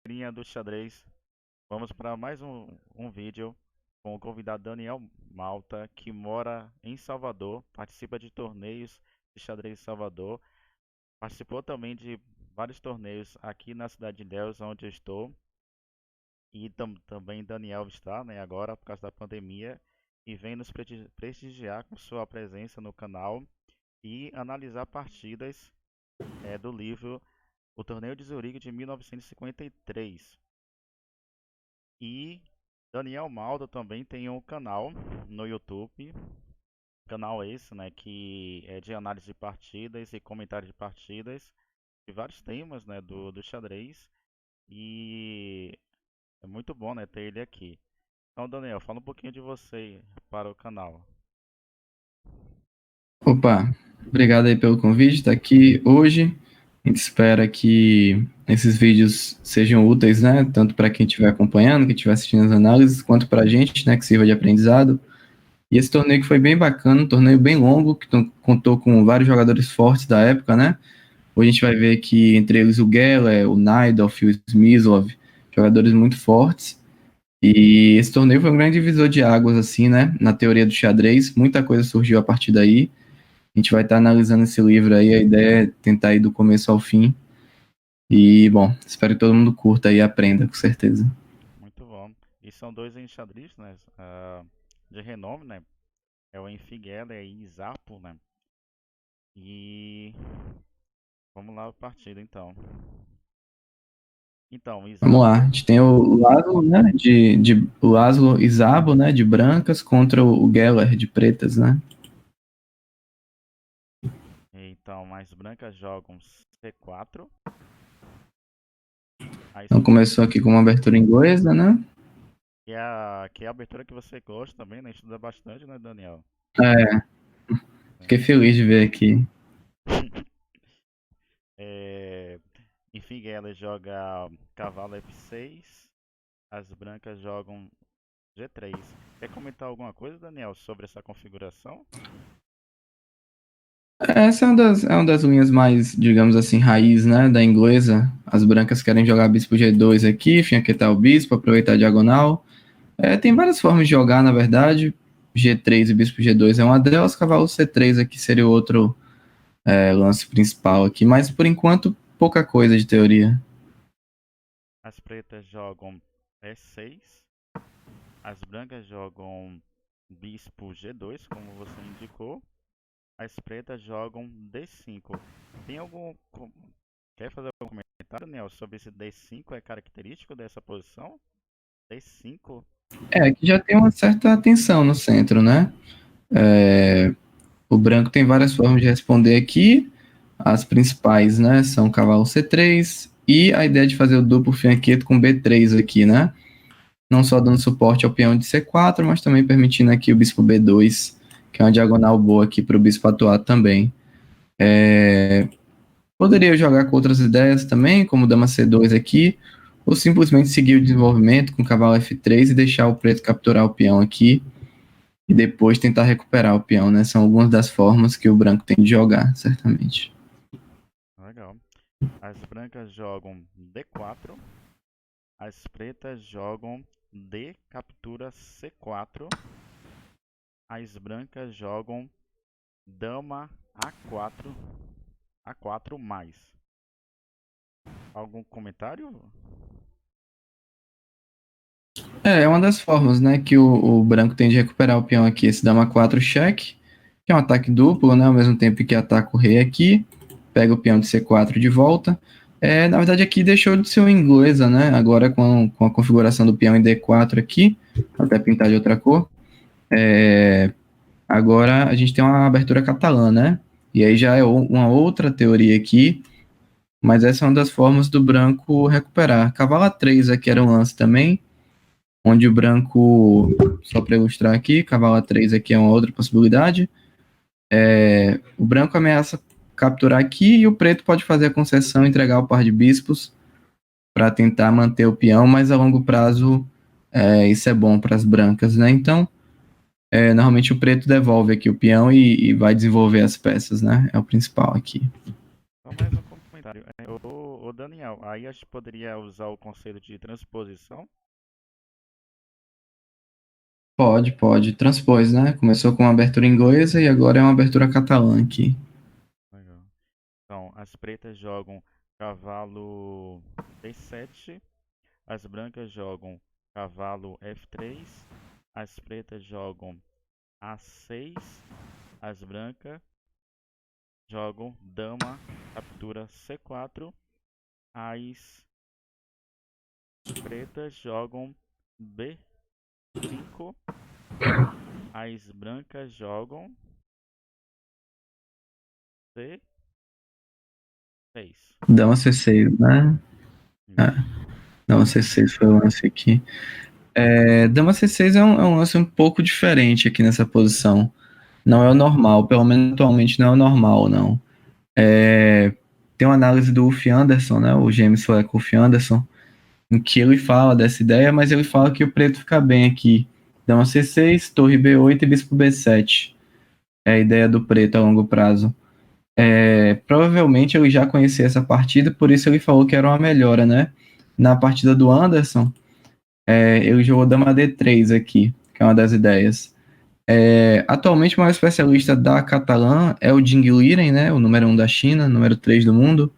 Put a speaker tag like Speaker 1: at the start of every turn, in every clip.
Speaker 1: Linha do xadrez, vamos para mais um vídeo com o convidado Daniel Malta, que mora em Salvador, participa de torneios de xadrez em Salvador, participou também de vários torneios aqui na cidade de Ilhéus, onde eu estou, e também Daniel está, né, agora por causa da pandemia, e vem nos prestigiar com sua presença no canal e analisar partidas do livro O Torneio de Zurique de 1953. E Daniel Malta também tem um canal no YouTube, canal esse, né, que é de análise de partidas e comentário de partidas, de vários temas, né, do xadrez, e é muito bom, né, ter ele aqui. Então, Daniel, fala um pouquinho de você para o canal.
Speaker 2: Opa, obrigado aí pelo convite, estar aqui hoje. A gente espera que esses vídeos sejam úteis, né? Tanto para quem estiver acompanhando, quem estiver assistindo as análises, quanto para a gente, né? Que sirva de aprendizado. E esse torneio que foi bem bacana, um torneio bem longo, que contou com vários jogadores fortes da época, né? Hoje a gente vai ver que entre eles o Geller, o Naidorf, o Smyslov, jogadores muito fortes. E esse torneio foi um grande divisor de águas, assim, né? Na teoria do xadrez, muita coisa surgiu a partir daí. A gente vai estar analisando esse livro aí, a ideia é tentar ir do começo ao fim. E, bom, espero que todo mundo curta e aprenda, com certeza.
Speaker 1: Muito bom. E são dois enxadristas, né, de renome, né? É o Enfi Geller e Zapo, né? E vamos lá a partida então. Então,
Speaker 2: Vamos lá,
Speaker 1: Isapo.
Speaker 2: a gente tem o Laszlo, né, o Laszlo e Szabo, né, de brancas, contra o Geller, de pretas, né.
Speaker 1: Então, as brancas jogam C4. As
Speaker 2: Então começou aqui com uma abertura inglesa, né.
Speaker 1: que é a abertura que você gosta também, né? Estuda bastante, né, Daniel?
Speaker 2: É, fiquei
Speaker 1: É.
Speaker 2: feliz de ver aqui.
Speaker 1: É, enfim, ela joga cavalo F6. As brancas jogam G3. Quer comentar alguma coisa, Daniel, sobre essa configuração?
Speaker 2: Essa é uma das linhas mais, digamos assim, raiz, né, da inglesa. As brancas querem jogar bispo G2 aqui, fianquetar o bispo, aproveitar a diagonal. Tem várias formas de jogar, na verdade. G3 e bispo G2 é uma delas, cavalo C3 aqui seria o outro lance principal aqui, mas por enquanto pouca coisa de teoria.
Speaker 1: As pretas jogam E6. As brancas jogam bispo G2, como você indicou. As pretas jogam D5. Tem algum. Quer fazer algum comentário, Daniel, sobre esse D5? É característico dessa posição? D5?
Speaker 2: Aqui já tem uma certa tensão no centro, né? O branco tem várias formas de responder aqui. As principais, né, são cavalo C3 e a ideia de fazer o duplo fianqueto com B3 aqui, né? Não só dando suporte ao peão de C4, mas também permitindo aqui o bispo B2, que é uma diagonal boa aqui para o bispo atuar também. Poderia jogar com outras ideias também, como dama C2 aqui, ou simplesmente seguir o desenvolvimento com cavalo F3 e deixar o preto capturar o peão aqui e depois tentar recuperar o peão, né? São algumas das formas que o branco tem de jogar, certamente.
Speaker 1: Legal. As brancas jogam D4. As pretas jogam D captura C4. As brancas jogam dama A4. A4 mais. Algum comentário?
Speaker 2: É uma das formas, né, que o branco tem de recuperar o peão aqui, esse dama 4 cheque, que é um ataque duplo, né, ao mesmo tempo que ataca o rei aqui, pega o peão de C4 de volta. Na verdade aqui deixou de ser uma inglesa, né, agora com a configuração do peão em D4 aqui, até pintar de outra cor, agora a gente tem uma abertura catalã, né, e aí já é uma outra teoria aqui, mas essa é uma das formas do branco recuperar. Cavalo A3 aqui era um lance também, onde o branco, só para ilustrar aqui, cavalo A3 aqui é uma outra possibilidade. O branco ameaça capturar aqui e o preto pode fazer a concessão e entregar o par de bispos para tentar manter o peão, mas a longo prazo isso é bom para as brancas, né? Então, normalmente o preto devolve aqui o peão e vai desenvolver as peças, né? É o principal aqui.
Speaker 1: Só mais um comentário. Ô Daniel, aí a gente poderia usar o conceito de transposição?
Speaker 2: Pode, pode. Transpôs, né? Começou com uma abertura inglesa e agora é uma abertura catalã aqui.
Speaker 1: Legal. Então, as pretas jogam cavalo D7, as brancas jogam cavalo F3, as pretas jogam A6, as brancas jogam dama, captura C4, as pretas jogam B5, as brancas jogam C6.
Speaker 2: Dama C6, né? É,
Speaker 1: Isso.
Speaker 2: Dama C6 foi o lance aqui. Dama C6 é um lance um pouco diferente aqui nessa posição. Não é o normal, pelo menos atualmente não é o normal, não. Tem uma análise do Ulf Anderson, né? O James Ulf Anderson, em que ele fala dessa ideia, mas ele fala que o preto fica bem aqui. Dama C6, torre B8 e bispo B7. É a ideia do preto a longo prazo. Provavelmente ele já conhecia essa partida, por isso ele falou que era uma melhora, né? Na partida do Anderson, ele jogou dama D3 aqui, que é uma das ideias. Atualmente o maior especialista da Catalã é o Jing Liren, né? O número 1 da China, número 3 do mundo.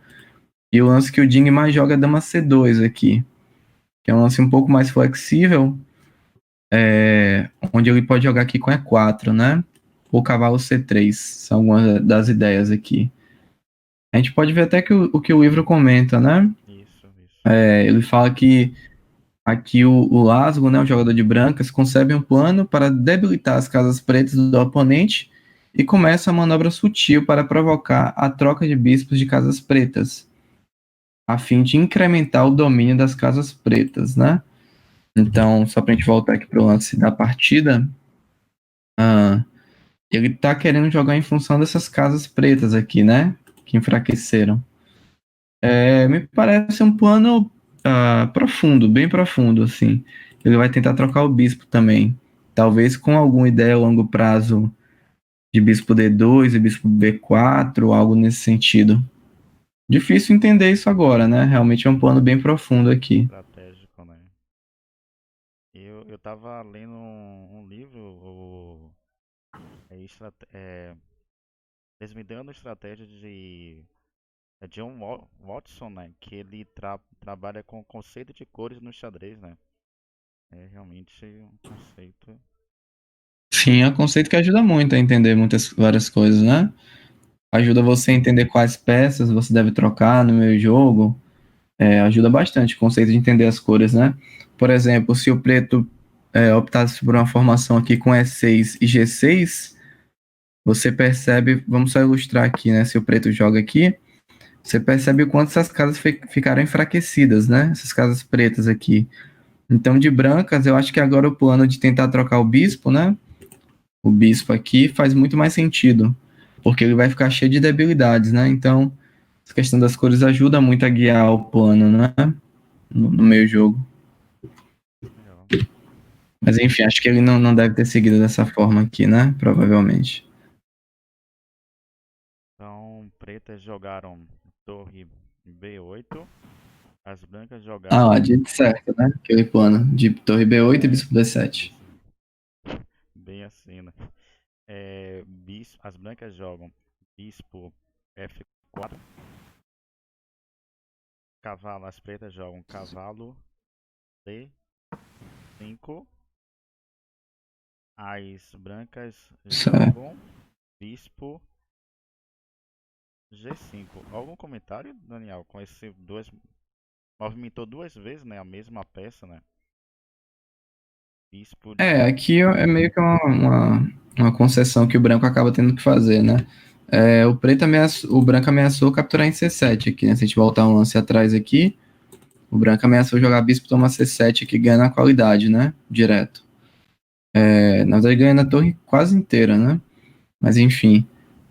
Speaker 2: E o lance que o Jing mais joga é dama C2 aqui, que é um lance um pouco mais flexível, onde ele pode jogar aqui com E4, né? Ou cavalo C3, são algumas das ideias aqui. A gente pode ver até que o que o livro comenta, né?
Speaker 1: Isso.
Speaker 2: Ele fala que aqui o Laszlo, né, o jogador de brancas, concebe um plano para debilitar as casas pretas do oponente e começa a manobra sutil para provocar a troca de bispos de casas pretas, a fim de incrementar o domínio das casas pretas, né? Então, só para a gente voltar aqui para o lance da partida, ele tá querendo jogar em função dessas casas pretas aqui, né? Que enfraqueceram. Me parece um plano profundo, bem profundo, assim. Ele vai tentar trocar o bispo também. Talvez com alguma ideia a longo prazo de bispo D2 e bispo B4, algo nesse sentido. Difícil entender isso agora, né? Realmente é um plano bem profundo aqui.
Speaker 1: Estratégico, né? Eu tava lendo um livro, eles me dando estratégia de John Watson, né? Que ele trabalha com o conceito de cores no xadrez, né? É realmente um conceito.
Speaker 2: Sim, é um conceito que ajuda muito a entender várias coisas, né? Ajuda você a entender quais peças você deve trocar no meio jogo. Ajuda bastante o conceito de entender as cores, né? Por exemplo, se o preto optasse por uma formação aqui com E6 e G6, você percebe, vamos só ilustrar aqui, né? Se o preto joga aqui, você percebe o quanto essas casas ficaram enfraquecidas, né? Essas casas pretas aqui. Então, de brancas, eu acho que agora o plano de tentar trocar o bispo, né? O bispo aqui faz muito mais sentido, porque ele vai ficar cheio de debilidades, né? Então, essa questão das cores ajuda muito a guiar o plano, né? No meio jogo.
Speaker 1: Legal.
Speaker 2: Mas enfim, acho que ele não deve ter seguido dessa forma aqui, né? Provavelmente.
Speaker 1: Então, pretas jogaram torre B8, as brancas
Speaker 2: Ah
Speaker 1: jogaram.
Speaker 2: lá, dito certo, né? Aquele plano de torre B8 e
Speaker 1: É,
Speaker 2: bispo D7.
Speaker 1: isso, bem assim, né? As brancas jogam bispo F4, cavalo, as pretas jogam cavalo D5, as brancas
Speaker 2: Certo.
Speaker 1: jogam bispo G5. Algum comentário, Daniel, com esse dois. Movimentou duas vezes, né? A mesma peça, né? Bispo.
Speaker 2: Aqui é meio que uma concessão que o branco acaba tendo que fazer, né? O branco ameaçou capturar em C7 aqui, né? Se a gente voltar um lance atrás aqui, o branco ameaçou jogar bispo tomar C7 aqui, ganha na qualidade, né? Direto. Na verdade, ganha na torre quase inteira, né? Mas enfim.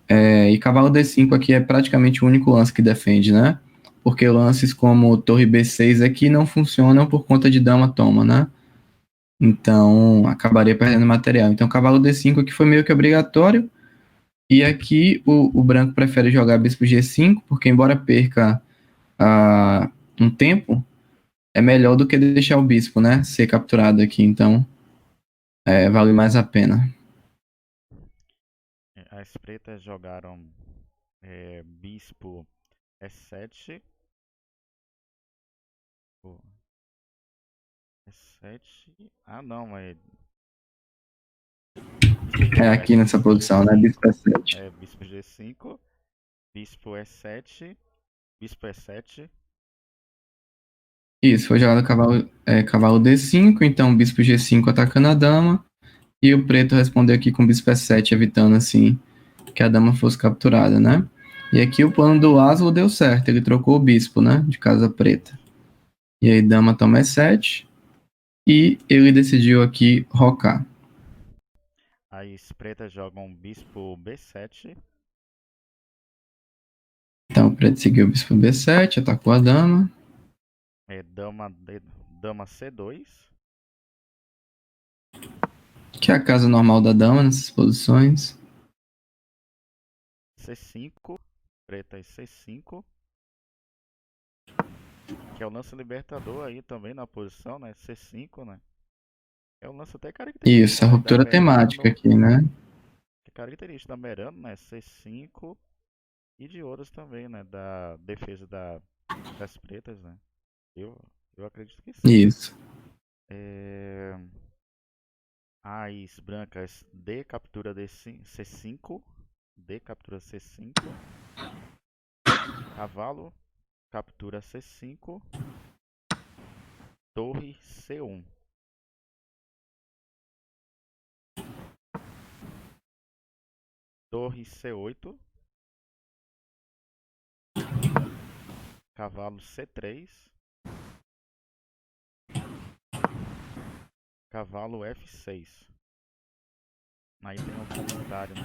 Speaker 2: E cavalo D5 aqui é praticamente o único lance que defende, né? Porque lances como torre B6 aqui não funcionam por conta de dama toma, né? Então, acabaria perdendo material. Então, cavalo D5 aqui foi meio que obrigatório. E aqui o branco prefere jogar bispo G5, porque embora perca um tempo, é melhor do que deixar o bispo, né, ser capturado aqui. Então, vale mais a pena.
Speaker 1: As pretas jogaram bispo E7. Pô, E7. Ah, não,
Speaker 2: Aqui nessa posição, né, bispo E7.
Speaker 1: bispo G5, bispo E7, bispo E7.
Speaker 2: Isso, foi jogado cavalo D5, então bispo G5 atacando a dama, e o preto respondeu aqui com bispo E7, evitando assim que a dama fosse capturada, né? E aqui o plano do Laszlo deu certo, ele trocou o bispo, né, de casa preta. E aí dama toma E7, e ele decidiu aqui rocar.
Speaker 1: As pretas jogam bispo B7.
Speaker 2: Então o preto seguiu o bispo B7, atacou a dama.
Speaker 1: Dama C2.
Speaker 2: Que é a casa normal da dama nessas posições.
Speaker 1: C5. Pretas C5. Que é o lance libertador aí também na posição, né? C5, né? É um lance até característico,
Speaker 2: Isso, a
Speaker 1: né? Da
Speaker 2: ruptura temática
Speaker 1: Merano.
Speaker 2: aqui, né?
Speaker 1: Que é característico da Merano, né? C5. E de outros também, né? Da defesa das pretas, né? Eu acredito que sim.
Speaker 2: Isso.
Speaker 1: As brancas D captura C5. D captura C5. Cavalo captura C5. Torre C1. Torre C8. Cavalo C3. Cavalo F6. Aí tem um comentário, né,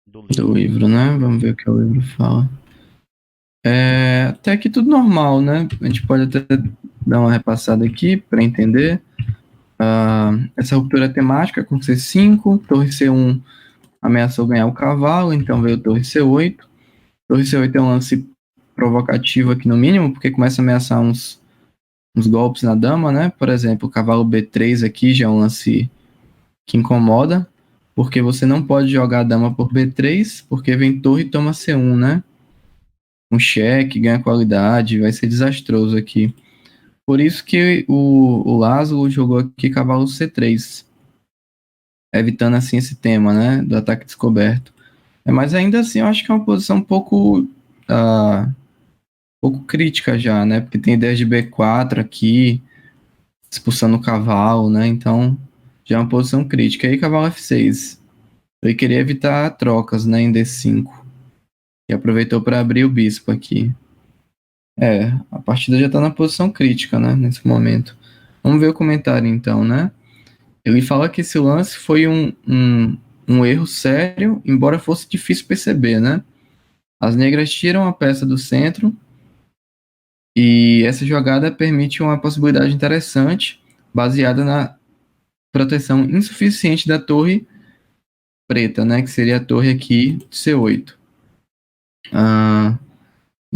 Speaker 1: do
Speaker 2: Do
Speaker 1: livro.
Speaker 2: livro, né? Vamos ver o que o livro fala. Até aqui tudo normal, né? A gente pode até dar uma repassada aqui para entender. Essa ruptura temática com C5, torre C1 ameaçou ganhar o cavalo, então veio torre C8. Torre C8 é um lance provocativo aqui no mínimo, porque começa a ameaçar uns golpes na dama, né? Por exemplo, o cavalo B3 aqui já é um lance que incomoda, porque você não pode jogar a dama por B3, porque vem torre e toma C1, né? Um cheque, ganha qualidade, vai ser desastroso aqui. Por isso que o Laszlo jogou aqui cavalo C3, evitando assim esse tema, né, do ataque descoberto. Mas ainda assim eu acho que é uma posição pouco crítica já, né, porque tem ideia de B4 aqui, expulsando o cavalo, né, então já é uma posição crítica. Aí cavalo F6, ele queria evitar trocas, né, em D5, e aproveitou para abrir o bispo aqui. A partida já tá na posição crítica, né, nesse momento. Vamos ver o comentário então, né? Ele fala que esse lance foi um erro sério, embora fosse difícil perceber, né? As negras tiram a peça do centro e essa jogada permite uma possibilidade interessante, baseada na proteção insuficiente da torre preta, né? Que seria a torre aqui de C8.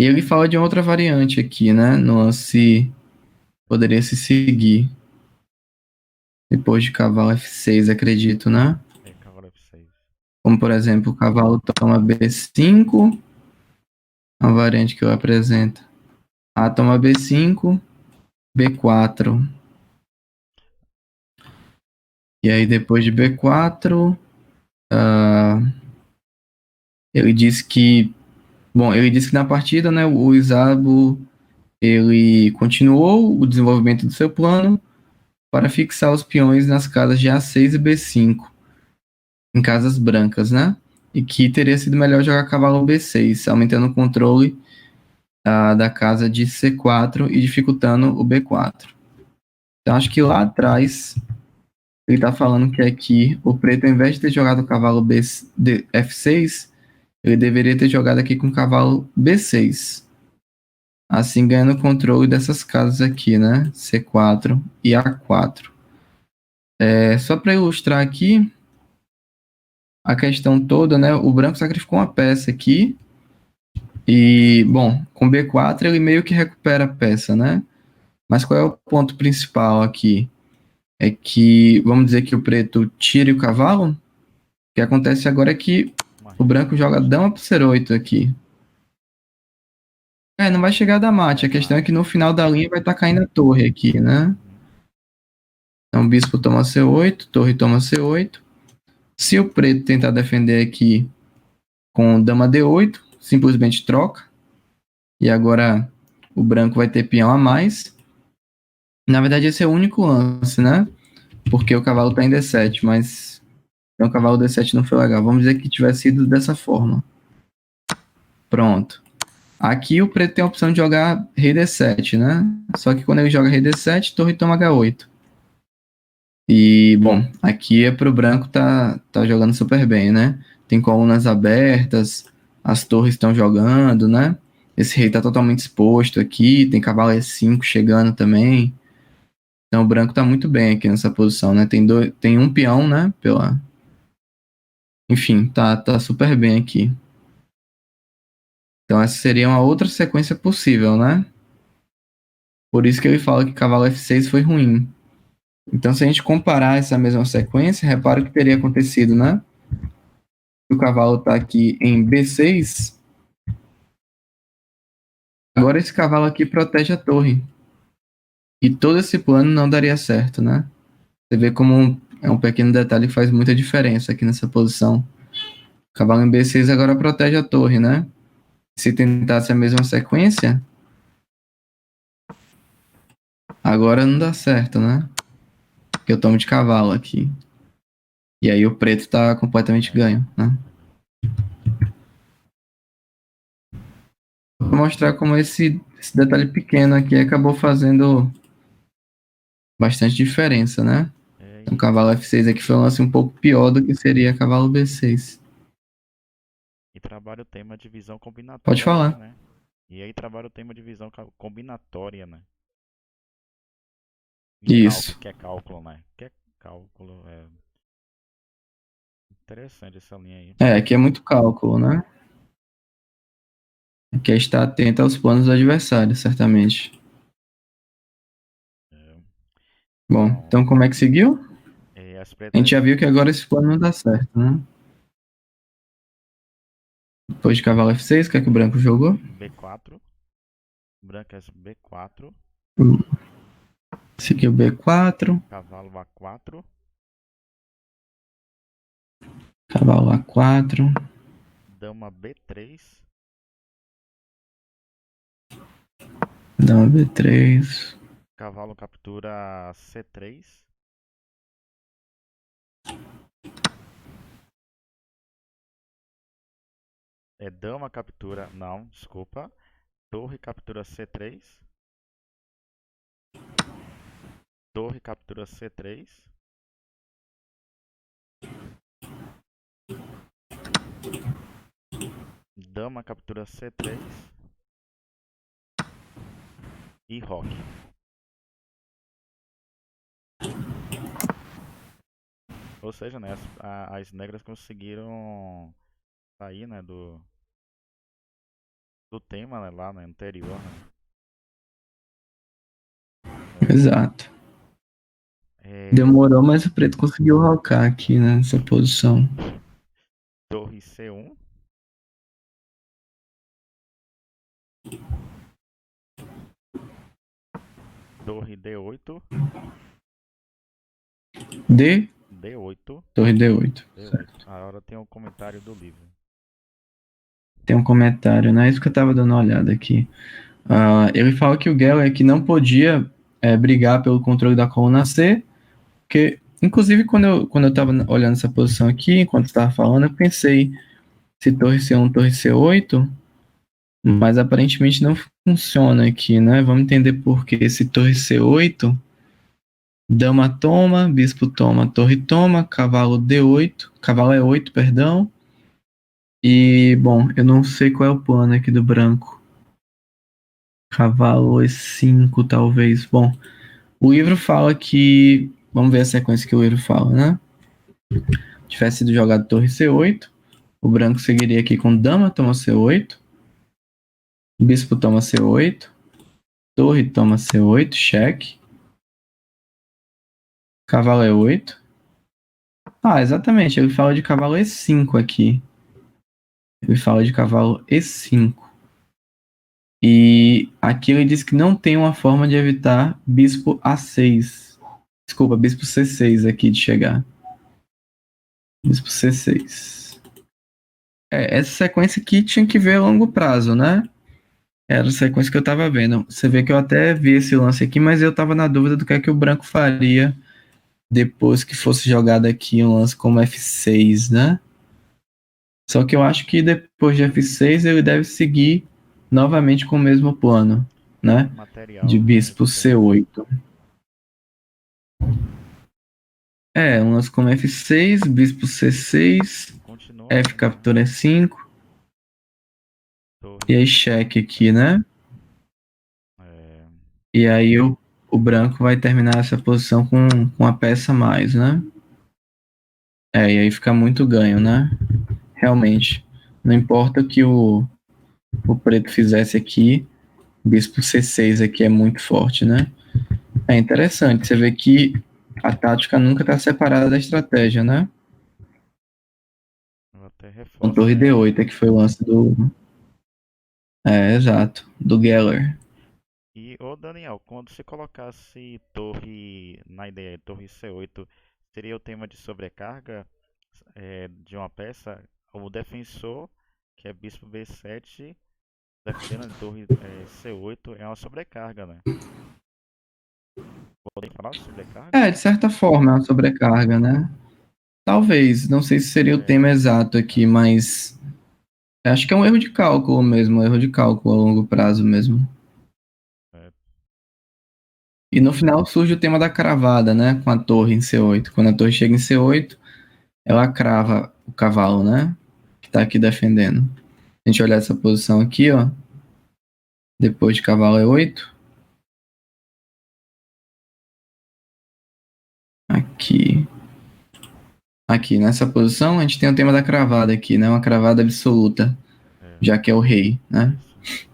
Speaker 2: E ele fala de outra variante aqui, né? No lance poderia se seguir depois de cavalo F6, acredito, né?
Speaker 1: Cavalo F6.
Speaker 2: Como, por exemplo, o cavalo toma B5, a variante que eu apresento. A toma B5, B4. E aí, depois de B4, ele disse que... Bom, ele disse que na partida, né, o Isabu, ele continuou o desenvolvimento do seu plano para fixar os peões nas casas de A6 e B5, em casas brancas, né? E que teria sido melhor jogar cavalo B6, aumentando o controle da casa de C4 e dificultando o B4. Então, acho que lá atrás, ele tá falando que aqui, o preto, ao invés de ter jogado o cavalo F6, ele deveria ter jogado aqui com o cavalo B6. Assim, ganhando o controle dessas casas aqui, né? C4 e A4. Só para ilustrar aqui a questão toda, né? O branco sacrificou uma peça aqui E, bom, com B4 ele meio que recupera a peça, né? Mas qual é o ponto principal aqui? É que, vamos dizer que o preto tire o cavalo. O que acontece agora é que
Speaker 1: Uma
Speaker 2: o branco joga
Speaker 1: remontagem.
Speaker 2: dama pro C8 aqui. Não vai chegar da mate.
Speaker 1: É
Speaker 2: A questão é que
Speaker 1: mate.
Speaker 2: no final da linha vai estar caindo a torre aqui, né?
Speaker 1: Uhum.
Speaker 2: Então, bispo toma C8, torre toma C8. Se o preto tentar defender aqui com dama D8, simplesmente troca. E agora o branco vai ter peão a mais. Na verdade, esse é o único lance, né? Porque o cavalo tá em D7, mas o cavalo D7 não foi legal. Vamos dizer que tivesse sido dessa forma. Pronto. Aqui o preto tem a opção de jogar rei D7, né? Só que quando ele joga rei D7, torre toma H8. E, bom, aqui é pro branco tá jogando super bem, né? Tem colunas abertas, as torres estão jogando, né? Esse rei tá totalmente exposto aqui, tem cavalo E5 chegando também. Então o branco tá muito bem aqui nessa posição, né? Tem um peão, né? Enfim, tá super bem aqui. Então essa seria uma outra sequência possível, né? Por isso que ele fala que cavalo F6 foi ruim. Então se a gente comparar essa mesma sequência, repara o que teria acontecido, né? O cavalo tá aqui em B6. Agora esse cavalo aqui protege a torre. E todo esse plano não daria certo, né? Você vê como é um pequeno detalhe que faz muita diferença aqui nessa posição. O cavalo em B6 agora protege a torre, né? Se tentasse a mesma sequência, agora não dá certo, né? Porque eu tomo de cavalo aqui. E aí o preto tá completamente
Speaker 1: É,
Speaker 2: ganho, né? Vou mostrar como esse detalhe pequeno aqui acabou fazendo bastante diferença, né?
Speaker 1: é,
Speaker 2: Então, cavalo F6 aqui foi um lance um pouco pior do que seria cavalo B6.
Speaker 1: e trabalha o tema de visão
Speaker 2: Pode
Speaker 1: combinatória aí,
Speaker 2: falar.
Speaker 1: né? E aí trabalha o tema de visão combinatória, né? E
Speaker 2: Isso.
Speaker 1: cálculo, que é cálculo, né? Que é cálculo, é interessante essa linha aí.
Speaker 2: Aqui é muito cálculo, né? Aqui é estar atento aos planos do adversário, certamente.
Speaker 1: É,
Speaker 2: Bom,
Speaker 1: bom,
Speaker 2: então como é que seguiu?
Speaker 1: e as
Speaker 2: A gente
Speaker 1: pretas
Speaker 2: já viu que agora esse plano não dá certo, né? Depois de cavalo F6, o que é que o branco jogou?
Speaker 1: B4, brancas B4,
Speaker 2: Seguiu B4,
Speaker 1: cavalo A4,
Speaker 2: cavalo A4,
Speaker 1: dama B3,
Speaker 2: dama B3,
Speaker 1: cavalo captura C3, dama captura, não, desculpa, torre captura C3, torre captura C3, dama captura C3 e roque. Ou seja, né, as negras conseguiram sair, né, do tema, né, lá, né, anterior, né.
Speaker 2: exato.
Speaker 1: É,
Speaker 2: Demorou, mas o preto conseguiu rocar aqui nessa posição.
Speaker 1: torre C1, torre D8,
Speaker 2: D,
Speaker 1: D8,
Speaker 2: torre D8.
Speaker 1: D8. Agora tem o comentário do livro.
Speaker 2: Tem um comentário, né? Isso que eu tava dando uma olhada aqui. Ele fala que o Geller que não podia brigar pelo controle da coluna C, porque, inclusive, quando eu tava olhando essa posição aqui, enquanto você tava falando, eu pensei se torre C1, torre C8, mas aparentemente não funciona aqui, né? Vamos entender por quê. Se torre C8, dama toma, bispo toma, torre toma, cavalo D8, cavalo E8, perdão. E, bom, eu não sei qual é o plano aqui do branco. Cavalo E5, talvez. Bom, o livro fala que. Vamos ver a sequência que o livro fala, né? Tivesse sido jogado torre C8, o branco seguiria aqui com dama toma C8, Bispo toma C8. Torre toma C8, cheque. Cavalo E8. Ah, exatamente, ele fala de cavalo E5 aqui. Ele fala de cavalo E5. E aqui ele diz que não tem uma forma de evitar bispo A6. Desculpa, bispo C6 aqui de chegar. Bispo C6. Essa sequência aqui tinha que ver a longo prazo, né? Era a sequência que eu tava vendo. Você vê que eu até vi esse lance aqui, mas eu tava na dúvida do que é que o branco faria depois que fosse jogado aqui um lance como F6, né? Só que eu acho que depois de F6 ele deve seguir novamente com o mesmo plano, né? De
Speaker 1: Material que a
Speaker 2: bispo
Speaker 1: gente tem.
Speaker 2: C8. Um lance como F6, bispo C6,
Speaker 1: Continua,
Speaker 2: F
Speaker 1: né?
Speaker 2: captura E5, e
Speaker 1: Torre.
Speaker 2: aí cheque aqui, né?
Speaker 1: É,
Speaker 2: E aí o branco vai terminar essa posição com a peça a mais, né? E aí fica muito ganho, né? Realmente. Não importa o que o preto fizesse aqui, bispo C6 aqui é muito forte, né? É interessante, você vê que a tática nunca está separada da estratégia, né?
Speaker 1: eu até
Speaker 2: Com
Speaker 1: reforço
Speaker 2: torre
Speaker 1: aí.
Speaker 2: D8, que foi o lance do... exato, do Geller.
Speaker 1: E, ô Daniel, quando você colocasse torre na ideia, torre C8, seria o tema de sobrecarga de uma peça? O defensor, que é bispo B7, defendendo a torre C8, é uma sobrecarga, né? Podem falar de sobrecarga?
Speaker 2: De certa forma, é uma sobrecarga, né? Talvez, não sei se seria o
Speaker 1: É,
Speaker 2: tema exato aqui, mas acho que é um erro de cálculo mesmo, um erro de cálculo a longo prazo mesmo.
Speaker 1: é,
Speaker 2: E no final surge o tema da cravada, né? Com a torre em C8. Quando a torre chega em C8, ela crava o cavalo, né? Que tá aqui defendendo. A gente olhar essa posição aqui, ó. Depois de cavalo E8. Aqui. Aqui, nessa posição, a gente tem o tema da cravada aqui, né? Uma cravada absoluta,
Speaker 1: é,
Speaker 2: já que é o rei, né?
Speaker 1: isso.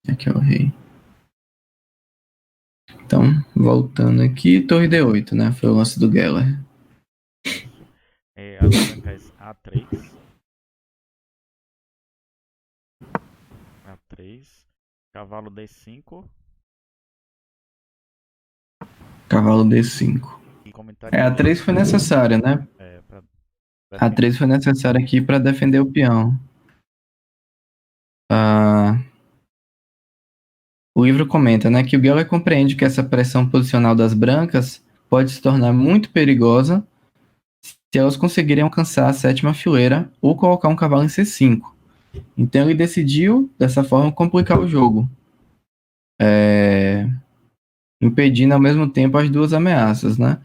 Speaker 2: Já que é o rei. Então, voltando aqui, torre D8, né? Foi o lance do Geller.
Speaker 1: Isso. As brancas A3. A3. Cavalo D5.
Speaker 2: Cavalo D5.
Speaker 1: E
Speaker 2: A
Speaker 1: comentaria
Speaker 2: 3 foi necessária, né?
Speaker 1: para
Speaker 2: A 3
Speaker 1: defender.
Speaker 2: foi necessária aqui para defender o peão. Ah, o livro comenta, né, que o Geller compreende que essa pressão posicional das brancas pode se tornar muito perigosa se elas conseguirem alcançar a sétima fileira ou colocar um cavalo em C5. Então ele decidiu, dessa forma, complicar o jogo, impedindo ao mesmo tempo as duas ameaças, né?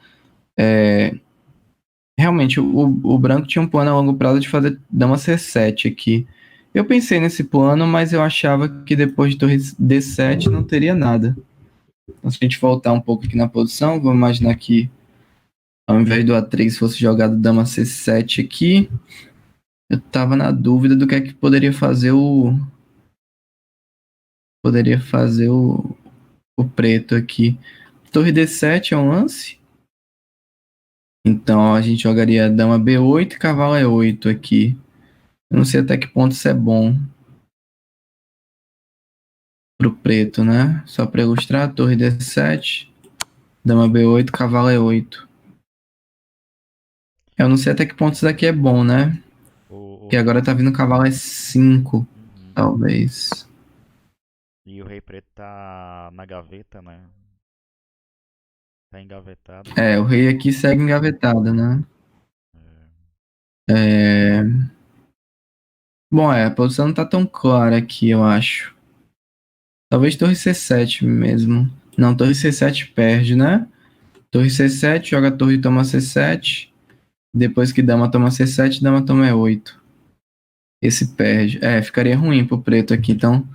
Speaker 2: Realmente, o branco tinha um plano a longo prazo de fazer dama C7 aqui. Eu pensei nesse plano, mas eu achava que depois de torre D7 não teria nada. Então, se a gente voltar um pouco aqui na posição, vamos imaginar que ao invés do A3 fosse jogado dama C7 aqui, eu tava na dúvida do que é que poderia fazer o preto aqui. Torre D7 é um lance. Então a gente jogaria dama B8 e cavalo E8 aqui. Eu não sei até que ponto isso é bom pro preto, né? Só para ilustrar, torre D7, dama B8, cavalo E8. Eu não sei até que ponto isso daqui é bom, né?
Speaker 1: O
Speaker 2: Porque
Speaker 1: rei.
Speaker 2: agora tá vindo cavalo E5,
Speaker 1: Uhum.
Speaker 2: talvez.
Speaker 1: E o rei preto tá na gaveta, né? Tá engavetado.
Speaker 2: O rei aqui segue engavetado, né?
Speaker 1: É,
Speaker 2: É... Bom, a posição não tá tão clara aqui, eu acho. Talvez torre C7 mesmo. Não, torre C7 perde, né? Torre C7, joga a torre e toma C7. Depois que dama toma C7, dama toma E8. Esse perde. Ficaria ruim pro preto aqui. Então,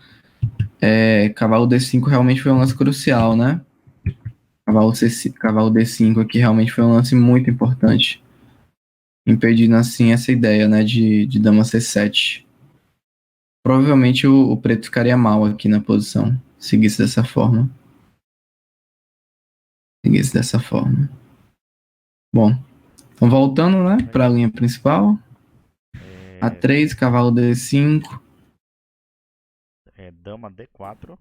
Speaker 2: cavalo D5 realmente foi um lance crucial, né? Cavalo D5 aqui realmente foi um lance muito importante. Impedindo, assim, essa ideia, né, de dama C7. provavelmente o preto ficaria mal aqui na posição. Seguisse dessa forma. Seguisse dessa forma. Bom, então voltando, né, para a linha principal. A3, cavalo D5.
Speaker 1: Dama D4.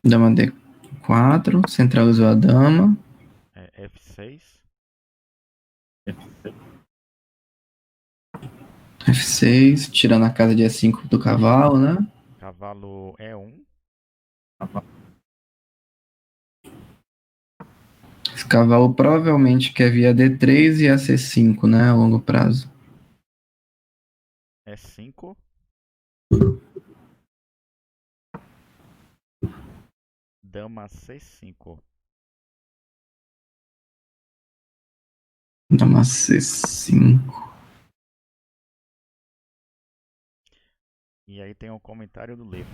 Speaker 2: Dama D4, centralizou a dama.
Speaker 1: F6.
Speaker 2: F6, tirando a casa de E5 do cavalo, né?
Speaker 1: Cavalo E1.
Speaker 2: Esse cavalo provavelmente quer via D3 e a C5, né? A longo prazo.
Speaker 1: E5. Dama C5.
Speaker 2: Dama C5.
Speaker 1: E aí tem um comentário do livro.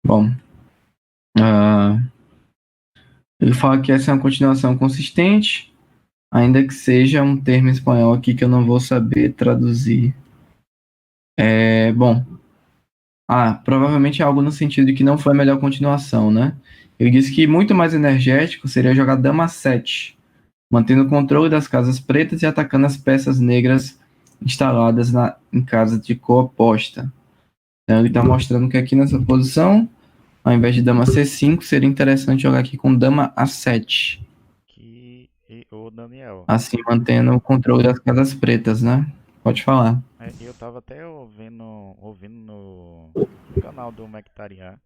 Speaker 2: Bom, ele fala que essa é uma continuação consistente, ainda que seja um termo em espanhol aqui que eu não vou saber traduzir. Bom, provavelmente é algo no sentido de que não foi a melhor continuação, né? Ele disse que muito mais energético seria jogar dama 7, mantendo o controle das casas pretas e atacando as peças negras instaladas em casa de cor oposta. Então, ele está mostrando que aqui nessa posição, ao invés de dama C5, seria interessante jogar aqui com dama A7.
Speaker 1: O Daniel.
Speaker 2: Assim, mantendo o controle das casas pretas, né? Pode falar.
Speaker 1: Eu tava até ouvindo no canal do Mectarian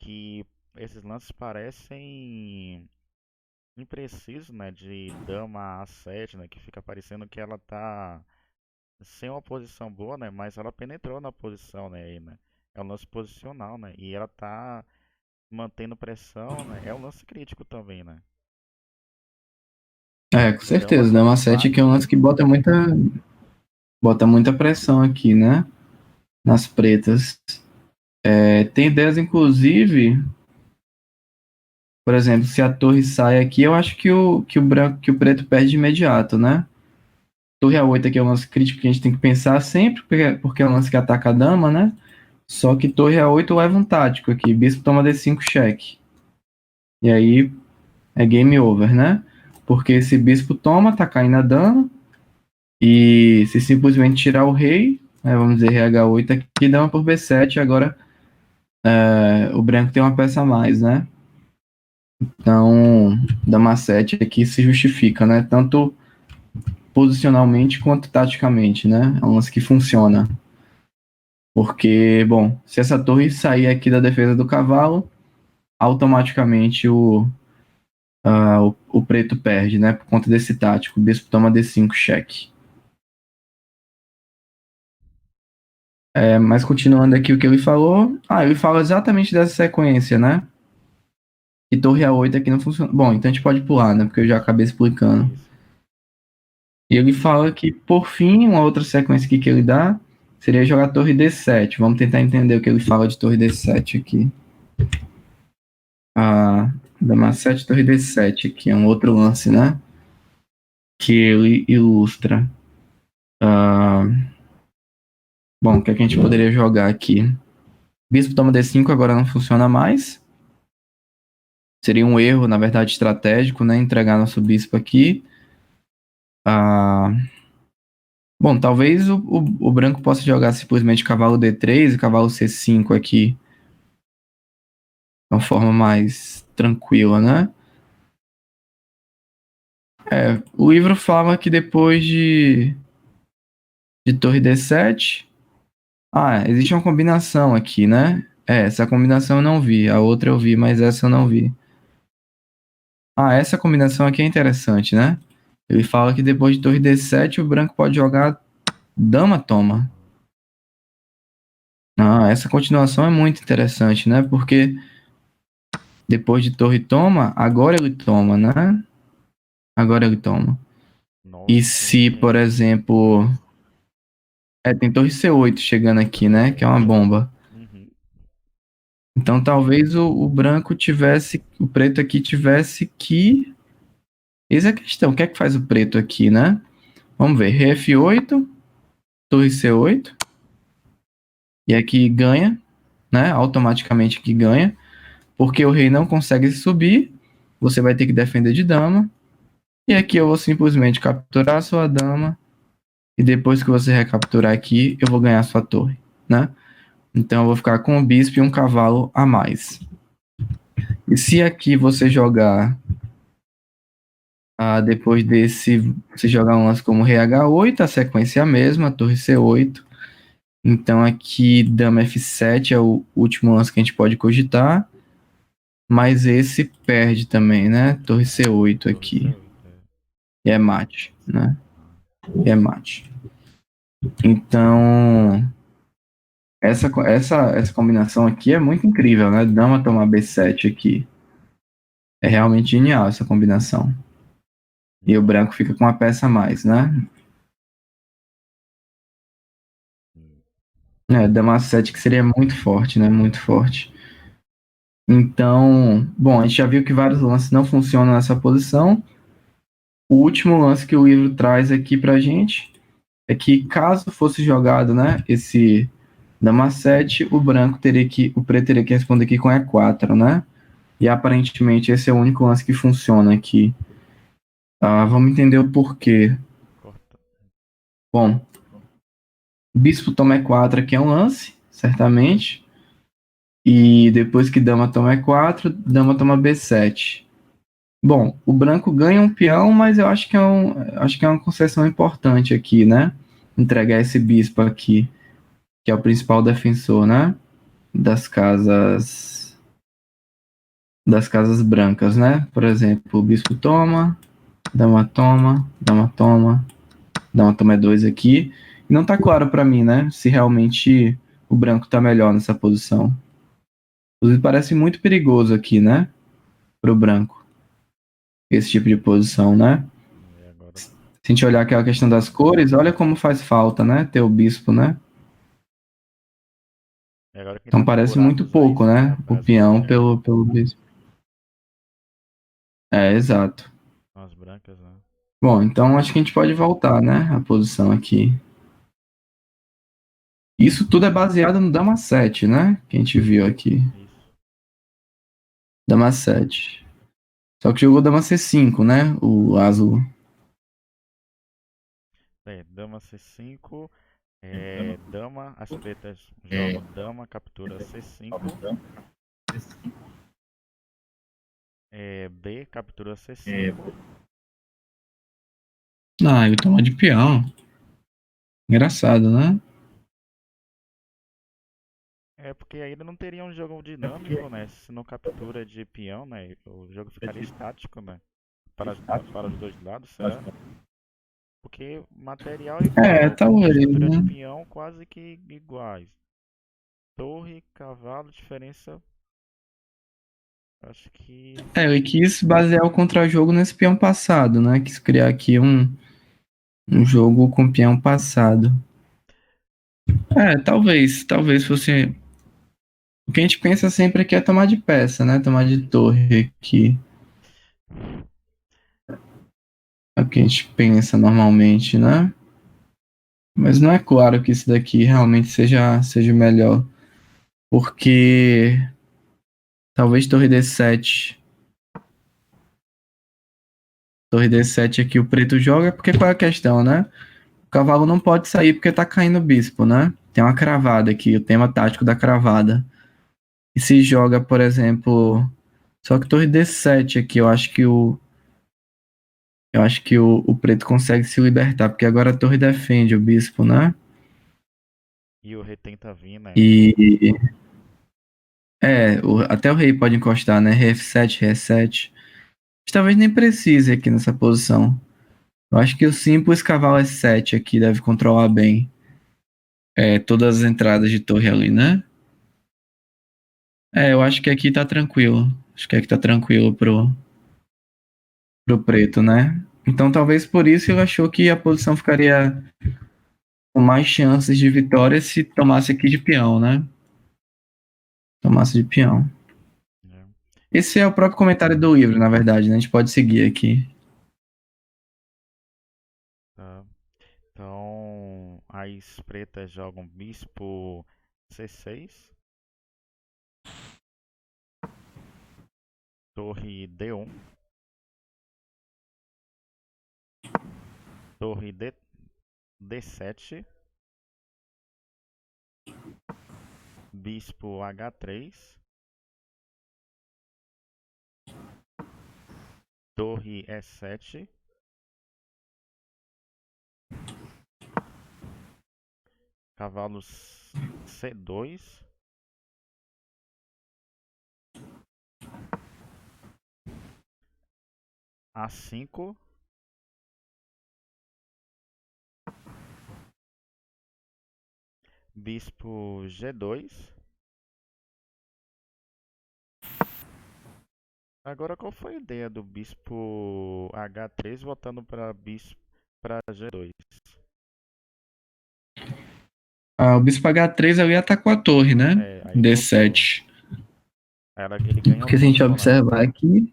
Speaker 1: que esses lances parecem imprecisos, né? De dama A7, né? Que fica parecendo que ela tá sem uma posição boa, né? Mas ela penetrou na posição, né? Aí, né? É um lance posicional, né? E ela tá mantendo pressão, né? É um lance crítico também, né?
Speaker 2: Com certeza.
Speaker 1: Dama
Speaker 2: Dama 7 aqui é um lance
Speaker 1: C4.
Speaker 2: que bota muita pressão aqui, né? Nas pretas. Tem ideias, inclusive, por exemplo, se a torre sai aqui, eu acho que o preto perde de imediato, né? Torre A8 aqui é um lance crítico que a gente tem que pensar sempre, porque é um lance que ataca a dama, né? Só que torre A8 leva um tático aqui. Bispo toma D5 cheque. E aí é game over, né? Porque esse bispo toma, tá caindo a dama. E se simplesmente tirar o rei, né, vamos dizer, rei H8 aqui, dama por B7, agora o branco tem uma peça a mais, né? Então, dama 7 aqui se justifica, né? Tanto posicionalmente quanto taticamente, né? É um lance que funciona. Porque, bom, se essa torre sair aqui da defesa do cavalo, automaticamente o preto perde, né? Por conta desse tático. O bispo toma D5 cheque. Mas continuando aqui o que ele falou. Ele fala exatamente dessa sequência, né? E torre A8 aqui não funciona. Bom, então a gente pode pular, né? Porque eu já acabei explicando.
Speaker 1: Isso.
Speaker 2: E ele fala que, por fim, uma outra sequência aqui que ele dá seria jogar torre D7. Vamos tentar entender o que ele fala de torre D7 aqui. Dama 7, torre D7 aqui, é um outro lance, né? Que ele ilustra. Bom, o que é que a gente poderia jogar aqui? Bispo toma D5 agora não funciona mais. Seria um erro, na verdade, estratégico, né? Entregar nosso bispo aqui. Bom, talvez o branco possa jogar simplesmente cavalo D3 e cavalo C5 aqui. De uma forma mais tranquila, né? O livro fala que depois de torre D7... existe uma combinação aqui, né? Essa combinação eu não vi. A outra eu vi, mas essa eu não vi. Essa combinação aqui é interessante, né? Ele fala que depois de torre D7 o branco pode jogar dama toma. Essa continuação é muito interessante, né? Porque depois de torre toma, agora ele toma, né? Agora ele toma. E
Speaker 1: Nossa,
Speaker 2: se, por exemplo... tem torre C8 chegando aqui, né? Que é uma bomba.
Speaker 1: Uhum.
Speaker 2: Então talvez o branco tivesse... O preto aqui tivesse que... Eis a questão. O que é que faz o preto aqui, né? Vamos ver, rei F8, torre C8, e aqui ganha, né? Automaticamente aqui ganha, porque o rei não consegue subir, você vai ter que defender de dama, e aqui eu vou simplesmente capturar a sua dama, e depois que você recapturar aqui, eu vou ganhar a sua torre, né? Então eu vou ficar com o bispo e um cavalo a mais. E se aqui você jogar, depois desse, você jogar um lance como rei H8, a sequência é a mesma, torre C8. Então aqui dama F7 é o último lance que a gente pode cogitar. Mas esse perde também, né? Torre C8
Speaker 1: Torre
Speaker 2: aqui.
Speaker 1: C8, é.
Speaker 2: E é mate, né? E é mate. Então, essa combinação aqui é muito incrível, né? Dama tomar B7 aqui. É realmente genial essa combinação. E o branco fica com uma peça a mais, né? Dama 7 que seria muito forte, né? Muito forte. Então, bom, a gente já viu que vários lances não funcionam nessa posição. O último lance que o livro traz aqui pra gente é que caso fosse jogado, né, esse dama 7, o preto teria que responder aqui com E4, né? E aparentemente esse é o único lance que funciona aqui. Vamos entender o porquê.
Speaker 1: Corta.
Speaker 2: Bom, bispo toma E4 aqui é um lance, certamente. E depois que dama toma E4, dama toma B7. Bom, o branco ganha um peão, mas eu acho que é uma concessão importante aqui, né? Entregar esse bispo aqui, que é o principal defensor, né? Das casas brancas, né? Por exemplo, o bispo toma, dama toma, dama toma E2 aqui. E não tá claro para mim, né? Se realmente o branco tá melhor nessa posição. Inclusive parece muito perigoso aqui, né? Pro branco. Esse tipo de posição, né?
Speaker 1: E agora,
Speaker 2: Se a gente olhar aquela questão das cores, olha como faz falta, né? Ter o bispo, né?
Speaker 1: e agora quem
Speaker 2: Então
Speaker 1: tá
Speaker 2: parece
Speaker 1: procurando
Speaker 2: muito
Speaker 1: usar
Speaker 2: pouco,
Speaker 1: isso
Speaker 2: né? O
Speaker 1: as cores
Speaker 2: peão pelo bispo. Exato.
Speaker 1: as brancas, né?
Speaker 2: Bom, então acho que a gente pode voltar, né? A posição aqui. Isso tudo é baseado no Dama 7, né? Que a gente viu aqui.
Speaker 1: Isso.
Speaker 2: Dama 7. Só que jogou Dama C5, né? O azul.
Speaker 1: Dama C5. Dama, as pretas jogam dama, captura C5. B, captura C5.
Speaker 2: Ele toma de peão. Engraçado, né?
Speaker 1: É porque aí ele não teria um jogo dinâmico, né? Se não captura de peão, né? O jogo ficaria estático, né? Para os dois lados, será? Porque material é igual,
Speaker 2: Talvez,
Speaker 1: estrutura de
Speaker 2: né?
Speaker 1: peão quase que iguais. Torre, cavalo, diferença. Acho que.
Speaker 2: Ele quis basear o contra-jogo nesse peão passado, né? Quis criar aqui um jogo com peão passado. Talvez fosse. O que a gente pensa sempre aqui é tomar de peça, né? Tomar de torre aqui. É o que a gente pensa normalmente, né? Mas não é claro que isso daqui realmente seja melhor. Porque talvez torre D7. Torre D7 aqui o preto joga, porque qual é a questão, né? O cavalo não pode sair porque tá caindo o bispo, né? Tem uma cravada aqui, o tema tático da cravada. E se joga, por exemplo. Só que torre D7 aqui, eu acho que o preto consegue se libertar, porque agora a torre defende o bispo, né?
Speaker 1: E o rei tenta vir, né?
Speaker 2: E até o rei pode encostar, né? Rei F7, rei E7. Mas talvez nem precise aqui nessa posição. Eu acho que o simples cavalo E7 aqui deve controlar bem todas as entradas de torre ali, né? Eu acho que aqui tá tranquilo. Acho que aqui tá tranquilo pro preto, né? Então talvez por isso ele achou que a posição ficaria com mais chances de vitória se tomasse aqui de peão, né? Tomasse de peão.
Speaker 1: É,
Speaker 2: Esse é o próprio comentário do livro, na verdade, né? A gente pode seguir aqui.
Speaker 1: tá. Então, as pretas jogam bispo C6, torre D1, torre D7, bispo H3, torre E7, cavalo C2, A5, bispo G2. Agora, qual foi a ideia do bispo H3 voltando para bispo para G2?
Speaker 2: O bispo H3 ali atacou a torre, né?
Speaker 1: Aí voltou.
Speaker 2: D7.
Speaker 1: Ele ganhou
Speaker 2: Porque se a gente
Speaker 1: ponto, né?
Speaker 2: observar aqui,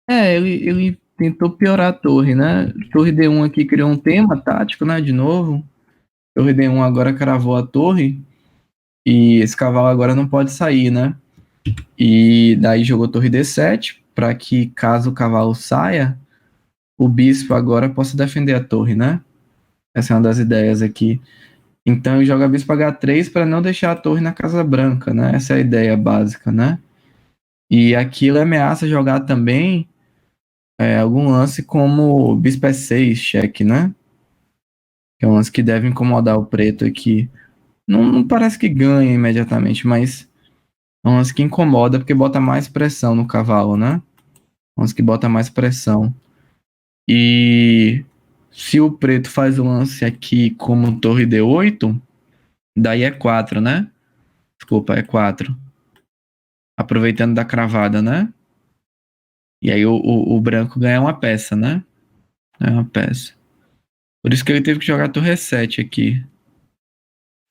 Speaker 2: ele tentou piorar a torre, né? Torre D1 aqui criou um tema tático, né? De novo. Torre D1 agora cravou a torre. E esse cavalo agora não pode sair, né? E daí jogou torre D7 para que, caso o cavalo saia, o bispo agora possa defender a torre, né? Essa é uma das ideias aqui. Então ele joga bispo H3 para não deixar a torre na Casa Branca, né? Essa é a ideia básica, né? E aqui ele ameaça jogar também algum lance como bispo E6, cheque, né? Que é um lance que deve incomodar o preto aqui. Não parece que ganha imediatamente, mas é um lance que incomoda porque bota mais pressão no cavalo, né? Um lance que bota mais pressão. E se o preto faz o lance aqui como torre D8, daí é 4, né? Desculpa, é 4. Aproveitando da cravada, né? E aí o branco ganha uma peça, né? É uma peça. Por isso que ele teve que jogar torre E7 aqui.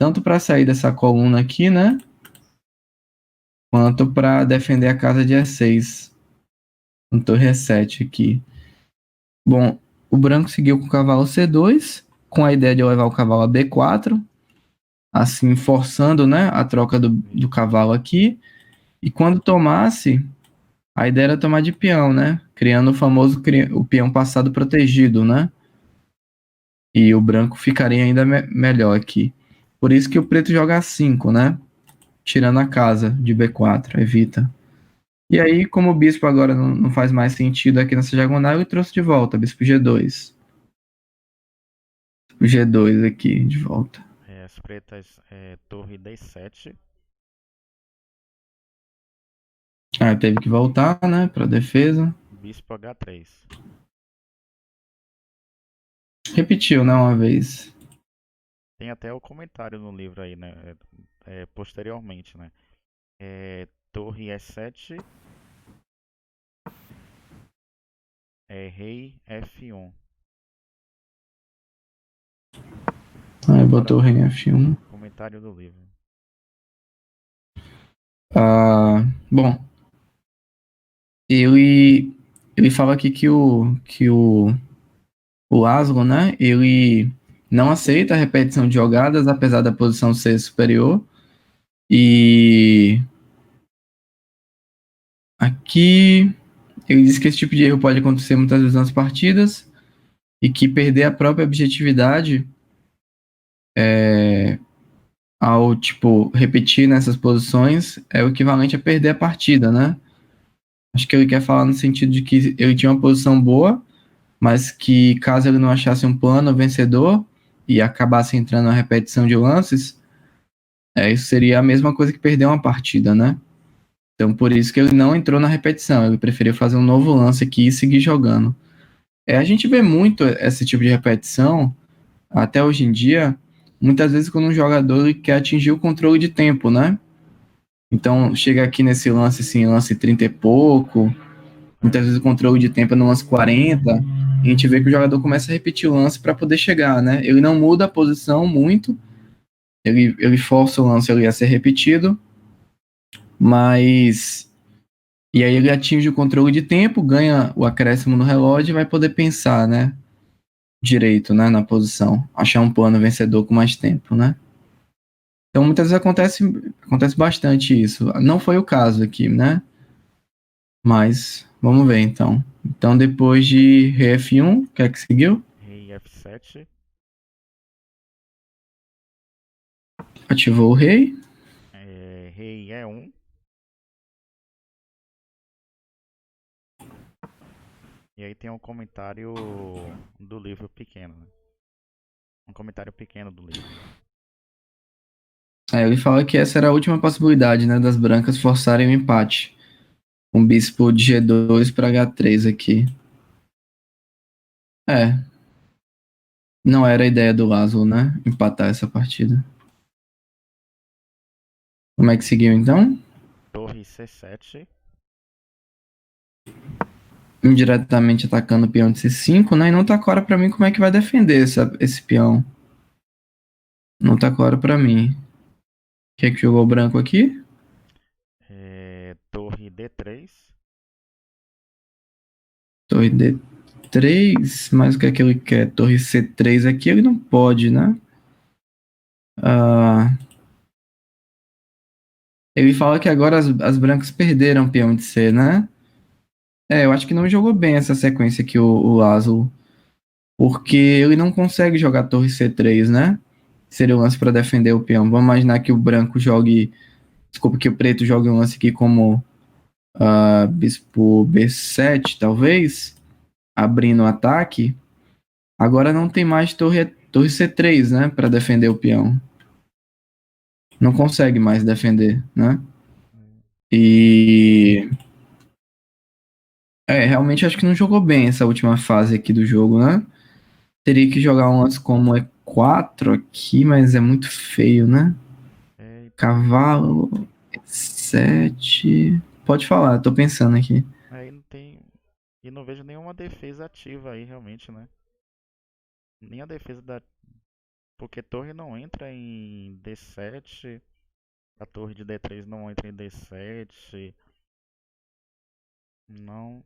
Speaker 2: Tanto para sair dessa coluna aqui, né? Quanto para defender a casa de E6. Com torre E7 aqui. Bom, o branco seguiu com o cavalo C2, com a ideia de levar o cavalo a B4, assim forçando, né, a troca do cavalo aqui. E quando tomasse, a ideia era tomar de peão, né? Criando o famoso o peão passado protegido, né? E o branco ficaria ainda melhor aqui. Por isso que o preto joga A5, né? Tirando a casa de B4, evita. E aí, como o bispo agora não faz mais sentido aqui nessa diagonal, ele trouxe de volta, bispo G2. O G2 aqui, de volta.
Speaker 1: As pretas, torre D7,
Speaker 2: Teve que voltar, né, pra defesa.
Speaker 1: bispo H3.
Speaker 2: Repetiu, né, uma vez.
Speaker 1: Tem até o comentário no livro aí, né? Posteriormente, né? Torre E7, rei F1.
Speaker 2: Aí botou o rei em F1.
Speaker 1: Comentário do livro.
Speaker 2: Bom, ele fala aqui o Aslan, né, ele não aceita a repetição de jogadas, apesar da posição ser superior. E aqui ele diz que esse tipo de erro pode acontecer muitas vezes nas partidas e que perder a própria objetividade ao, tipo, repetir nessas posições é o equivalente a perder a partida, né? Acho que ele quer falar no sentido de que ele tinha uma posição boa, mas que caso ele não achasse um plano vencedor e acabasse entrando na repetição de lances, isso seria a mesma coisa que perder uma partida, né? Então, por isso que ele não entrou na repetição, ele preferiu fazer um novo lance aqui e seguir jogando. A gente vê muito esse tipo de repetição, até hoje em dia, muitas vezes quando um jogador quer atingir o controle de tempo, né? Então, chega aqui nesse lance, assim, lance 30 e pouco, muitas vezes o controle de tempo é no lance 40, e a gente vê que o jogador começa a repetir o lance para poder chegar, né? Ele não muda a posição muito, ele força o lance ali a ser repetido, mas... E aí ele atinge o controle de tempo, ganha o acréscimo no relógio e vai poder pensar, né? direito, né, na posição. Achar um plano vencedor com mais tempo, né? Então muitas vezes acontece bastante isso. Não foi o caso aqui, né? Mas vamos ver então. Então depois de rei F1, o que é que seguiu?
Speaker 1: Rei F7.
Speaker 2: Ativou o rei.
Speaker 1: Rei E1. E aí tem um comentário do livro pequeno, né? Um comentário pequeno do livro.
Speaker 2: Aí ele fala que essa era a última possibilidade, né, das brancas forçarem o empate. Um bispo de G2 para H3 aqui. É, não era a ideia do Laszlo, né? Empatar essa partida. Como é que seguiu então?
Speaker 1: Torre C7.
Speaker 2: Indiretamente atacando o peão de C5, né? E não tá claro pra mim como é que vai defender esse peão. Não tá claro pra mim. O que é que jogou o branco aqui?
Speaker 1: Torre D3.
Speaker 2: Torre D3, mas o que é que ele quer? Torre C3 aqui, ele não pode, né? Ah, ele fala que agora as brancas perderam o peão de C, né? Eu acho que não jogou bem essa sequência aqui o Laszlo, porque ele não consegue jogar torre C3, né? Seria o lance para defender o peão. Vamos imaginar que o branco jogue, desculpa, que o preto jogue um lance aqui como bispo B7, talvez, abrindo o ataque. Agora não tem mais torre C3, né, para defender o peão. Não consegue mais defender, né? E realmente acho que não jogou bem essa última fase aqui do jogo, né? Teria que jogar um lance como E4 aqui, mas é muito feio, né?
Speaker 1: Eita.
Speaker 2: Cavalo, E7. Pode falar, tô pensando aqui.
Speaker 1: Aí não tem. E não vejo nenhuma defesa ativa aí, realmente, né? Nem a defesa da. Porque torre não entra em D7. A torre de D3 não entra em D7. Não,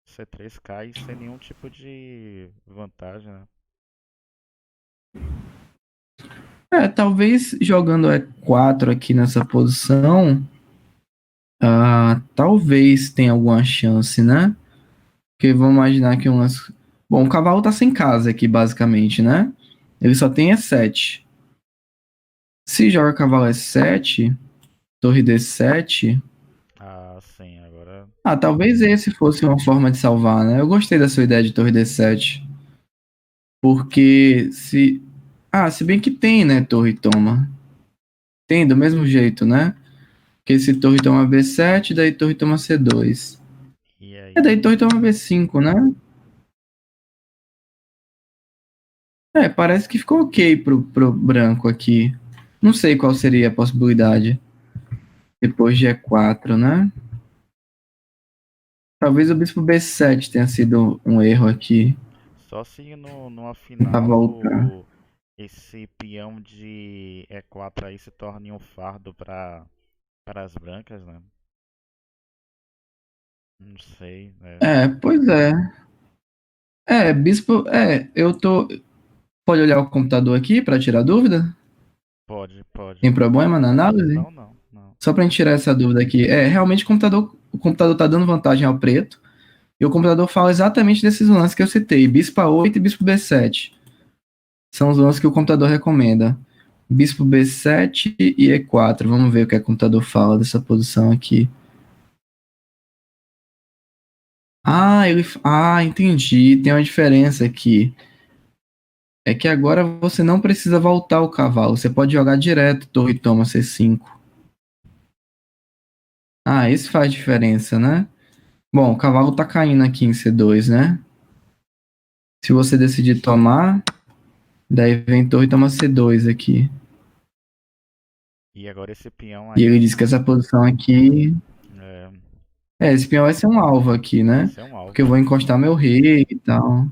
Speaker 1: C3 cai sem nenhum tipo de vantagem, né?
Speaker 2: Talvez jogando E4 aqui nessa posição, talvez tenha alguma chance, né? Porque vamos imaginar que umas. Bom, o cavalo tá sem casa aqui, basicamente, né? Ele só tem E7. Se joga cavalo E7, torre D7.
Speaker 1: Ah, sim, agora.
Speaker 2: Talvez esse fosse uma forma de salvar, né? Eu gostei da sua ideia de torre D7. Porque se. Se bem que tem, né? Torre toma. Tem, do mesmo jeito, né? Porque se torre toma B7, daí torre toma C2.
Speaker 1: E
Speaker 2: Daí torre
Speaker 1: aí.
Speaker 2: toma B5, né? Parece que ficou ok pro branco aqui. Não sei qual seria a possibilidade. Depois de E4, né? Talvez o bispo B7 tenha sido um erro aqui.
Speaker 1: Só se numa
Speaker 2: Tentar
Speaker 1: final
Speaker 2: voltar.
Speaker 1: esse peão de E4 aí se torne um fardo para as brancas, né? Não sei, né?
Speaker 2: Pois é. Bispo. Eu tô. Pode olhar o computador aqui para tirar dúvida?
Speaker 1: Pode, pode.
Speaker 2: Tem problema na análise?
Speaker 1: Não, não, não.
Speaker 2: Só para gente tirar essa dúvida aqui. Realmente o computador tá dando vantagem ao preto. E o computador fala exatamente desses lances que eu citei. Bispo A8 e bispo B7. São os lances que o computador recomenda. Bispo B7 e E4. Vamos ver o que o computador fala dessa posição aqui. Entendi. Tem uma diferença aqui. É que agora você não precisa voltar o cavalo. Você pode jogar direto torre toma C5. Isso faz diferença, né? Bom, o cavalo tá caindo aqui em C2, né? Se você decidir tomar, daí vem torre toma C2 aqui.
Speaker 1: E agora esse peão
Speaker 2: E ele
Speaker 1: aí
Speaker 2: diz que essa posição aqui.
Speaker 1: é,
Speaker 2: Esse peão vai ser um alvo aqui,
Speaker 1: vai
Speaker 2: né?
Speaker 1: ser um
Speaker 2: Porque
Speaker 1: alvo,
Speaker 2: eu vou
Speaker 1: né?
Speaker 2: encostar meu rei e tal.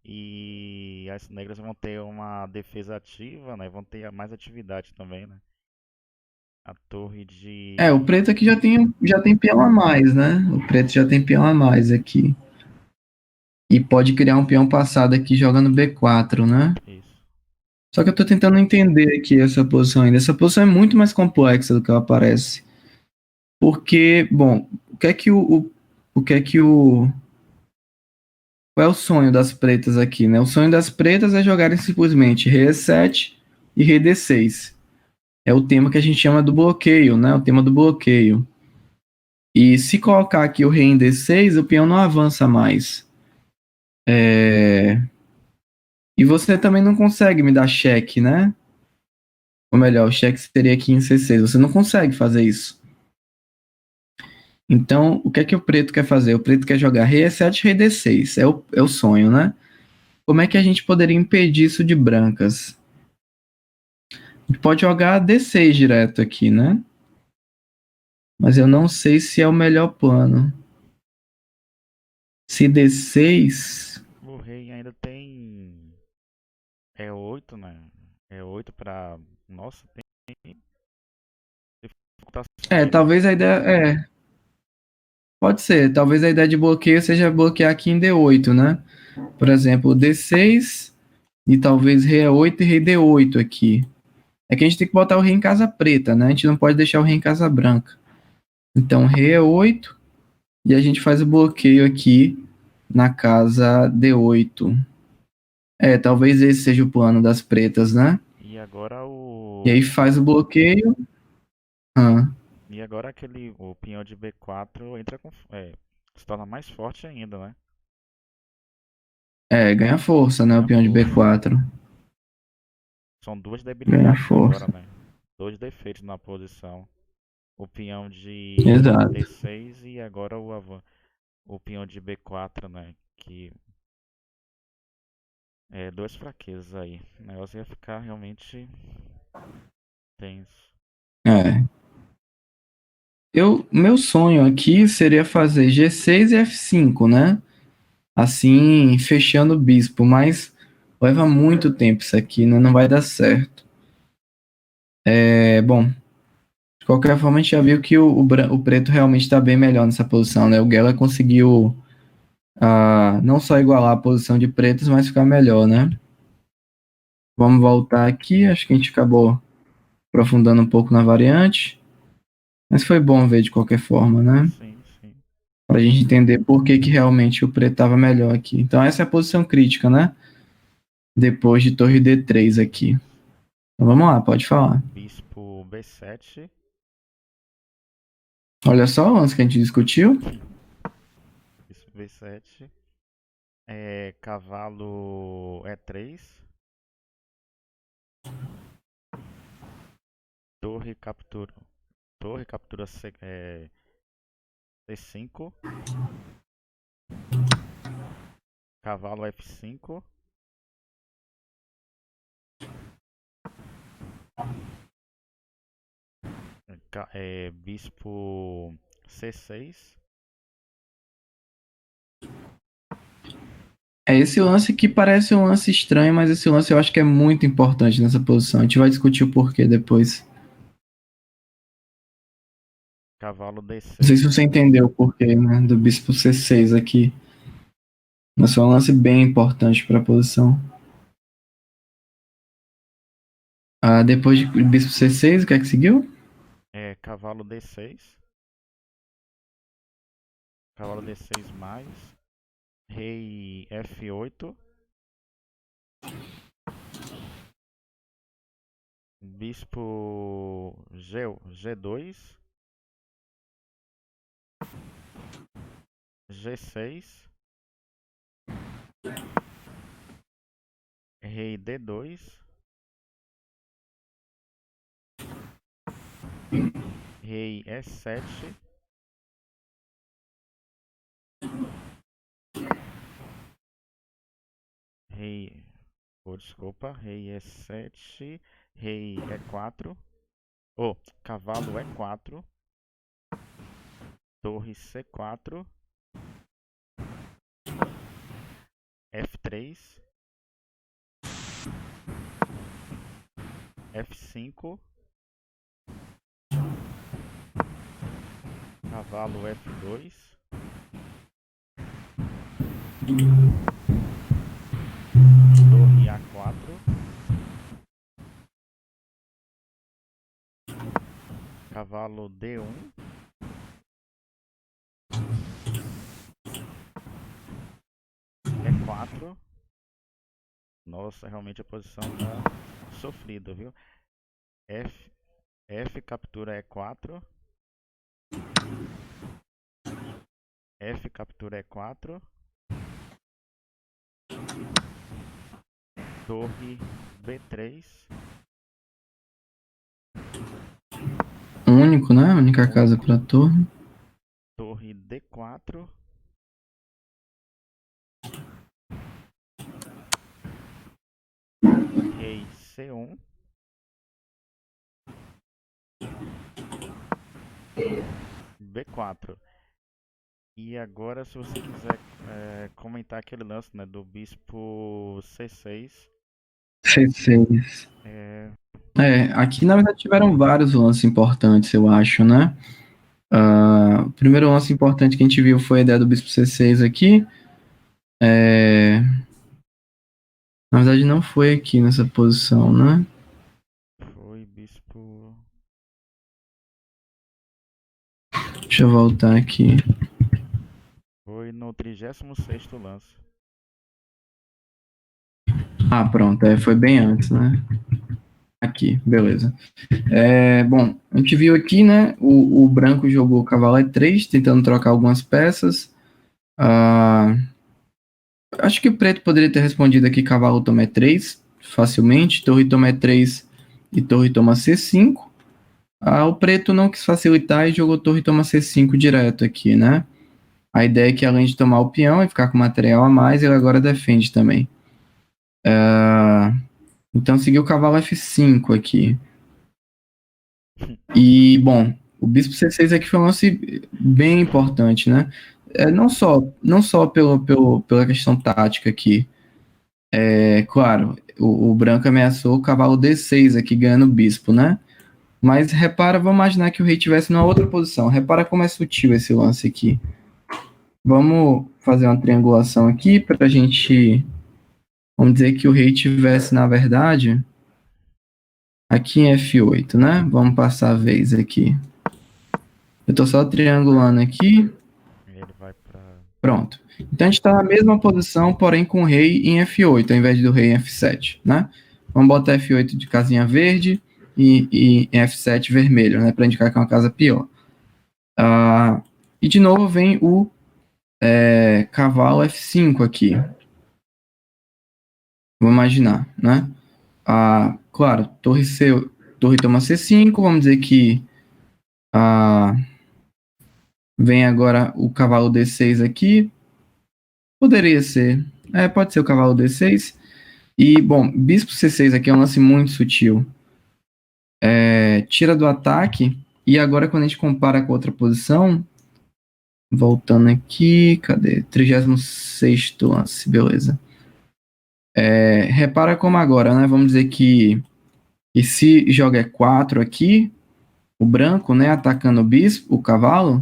Speaker 1: E as negras vão ter uma defesa ativa, né? Vão ter mais atividade também, né? A torre
Speaker 2: O
Speaker 1: de.
Speaker 2: preto aqui já tem peão a mais, né? O preto já tem peão a mais aqui. e pode criar um peão passado aqui jogando B4, né?
Speaker 1: Isso.
Speaker 2: Só que eu tô tentando entender aqui essa posição ainda. Essa posição é muito mais complexa do que ela parece. Porque, bom, o que é que o que é que o qual é o sonho das pretas aqui, né? O sonho das pretas é jogarem simplesmente rei E7 e rei D6. É o tema que a gente chama do bloqueio, né? O tema do bloqueio. E se colocar aqui o rei em D6, o peão não avança mais. E você também não consegue me dar cheque, né? Ou melhor, o cheque seria aqui em C6. Você não consegue fazer isso. Então, o que é que o preto quer fazer? O preto quer jogar rei E7, rei D6. É o sonho, né? Como é que a gente poderia impedir isso de brancas? A gente pode jogar D6 direto aqui, né? Mas eu não sei se é o melhor plano. Se D6.
Speaker 1: O rei ainda tem. É 8, né? É 8 pra. Nossa, tem dificultação aí, né?
Speaker 2: Talvez a ideia. Pode ser. Talvez a ideia de bloqueio seja bloquear aqui em D8, né? Por exemplo, D6 e talvez rei E8 e rei D8 aqui. É que a gente tem que botar o rei em casa preta, né? A gente não pode deixar o rei em casa branca. Então, rei E8 e a gente faz o bloqueio aqui na casa D8. Talvez esse seja o plano das pretas, né?
Speaker 1: E agora
Speaker 2: E aí
Speaker 1: o.
Speaker 2: faz o bloqueio. Ah,
Speaker 1: E agora aquele. O peão de B4 entra com. Se torna mais forte ainda, né?
Speaker 2: ganha força, né? O
Speaker 1: Ganha
Speaker 2: peão de
Speaker 1: força.
Speaker 2: B4.
Speaker 1: São duas
Speaker 2: Ganha
Speaker 1: debilidades agora,
Speaker 2: força.
Speaker 1: né? Dois defeitos na posição. O peão de
Speaker 2: Exato.
Speaker 1: D6 e agora o peão de B4, né? Que é duas fraquezas aí. O negócio ia ficar realmente tenso.
Speaker 2: É. Meu sonho aqui seria fazer G6 e F5, né? Assim, fechando o bispo, mas leva muito tempo isso aqui, né? Não vai dar certo. Bom, de qualquer forma, a gente já viu que o preto realmente está bem melhor nessa posição, né? O Geller conseguiu não só igualar a posição de pretos, mas ficar melhor, né? Vamos voltar aqui, acho que a gente acabou aprofundando um pouco na variante, mas foi bom ver de qualquer forma, né?
Speaker 1: Sim, sim.
Speaker 2: Para a gente entender por que realmente o preto estava melhor aqui. Então essa é a posição crítica, né? Depois de torre D3 aqui. Então vamos lá, pode falar.
Speaker 1: Bispo B7.
Speaker 2: Olha só o lance que a gente discutiu.
Speaker 1: Bispo B7. Cavalo E3. Torre captura. Torre captura C5. Cavalo F5. Bispo C6.
Speaker 2: É esse lance que parece um lance estranho, mas esse lance eu acho que é muito importante nessa posição. A gente vai discutir o porquê depois.
Speaker 1: Cavalo
Speaker 2: Não sei se
Speaker 1: D6.
Speaker 2: você entendeu o porquê, né, do bispo C6 aqui. Mas foi um lance bem importante para a posição. Depois de bispo C6, o que é que seguiu?
Speaker 1: Cavalo D6. Cavalo D6 mais. Rei F8. Bispo G2. G6. Rei D2. Rei E7. Rei. Desculpa. Rei E7. Rei E4. Cavalo E4. Torre C4. F3. F5. Cavalo F2. Torre A4. Cavalo D1. E4. Nossa, realmente a posição tá sofrida, viu? F captura E4. F captura E4. Torre B3.
Speaker 2: Único, né? Única casa para torre.
Speaker 1: Torre D4. Rei C1. B4. E agora, se você quiser comentar aquele lance, né, do bispo C6.
Speaker 2: C6.
Speaker 1: É,
Speaker 2: Aqui na verdade tiveram vários lances importantes, eu acho, né? O primeiro lance importante que a gente viu foi a ideia do bispo C6 aqui. Na verdade não foi aqui nessa posição, né?
Speaker 1: foi bispo.
Speaker 2: Deixa eu voltar aqui.
Speaker 1: Foi no 36º lance.
Speaker 2: Pronto, foi bem antes, né? Aqui, beleza. Bom, a gente viu aqui, né? O branco jogou cavalo E3, tentando trocar algumas peças. Acho que o preto poderia ter respondido aqui cavalo toma E3, facilmente. Torre toma E3 e torre toma C5. O preto não quis facilitar e jogou torre toma C5 direto aqui, né? A ideia é que além de tomar o peão e ficar com material a mais, ele agora defende também. Então seguiu o cavalo F5 aqui. E, bom, o bispo C6 aqui foi um lance bem importante, né? Não só pela questão tática aqui. Claro, o branco ameaçou o cavalo D6 aqui, ganhando o bispo, né? Mas repara, vamos imaginar que o rei estivesse numa outra posição. Repara como é sutil esse lance aqui. Vamos fazer uma triangulação aqui para a gente... Vamos dizer que o rei estivesse, na verdade, aqui em F8, né? Vamos passar a vez aqui. Eu estou só triangulando aqui.
Speaker 1: Ele vai pra.
Speaker 2: Pronto. Então a gente está na mesma posição, porém com o rei em F8, ao invés do rei em F7, né? Vamos botar F8 de casinha verde e F7 vermelho, né? Para indicar que é uma casa pior. E de novo vem o cavalo F5 aqui. Vamos imaginar, né? Claro, torre toma C5, vamos dizer que vem agora o cavalo D6 aqui. Poderia ser. Pode ser o cavalo D6. E, bom, bispo C6 aqui é um lance muito sutil. Tira do ataque. E agora, quando a gente compara com outra posição, voltando aqui, cadê? 36º lance, beleza. Repara como agora, né? Vamos dizer que se joga E4 aqui, o branco, né, atacando o bispo, o cavalo.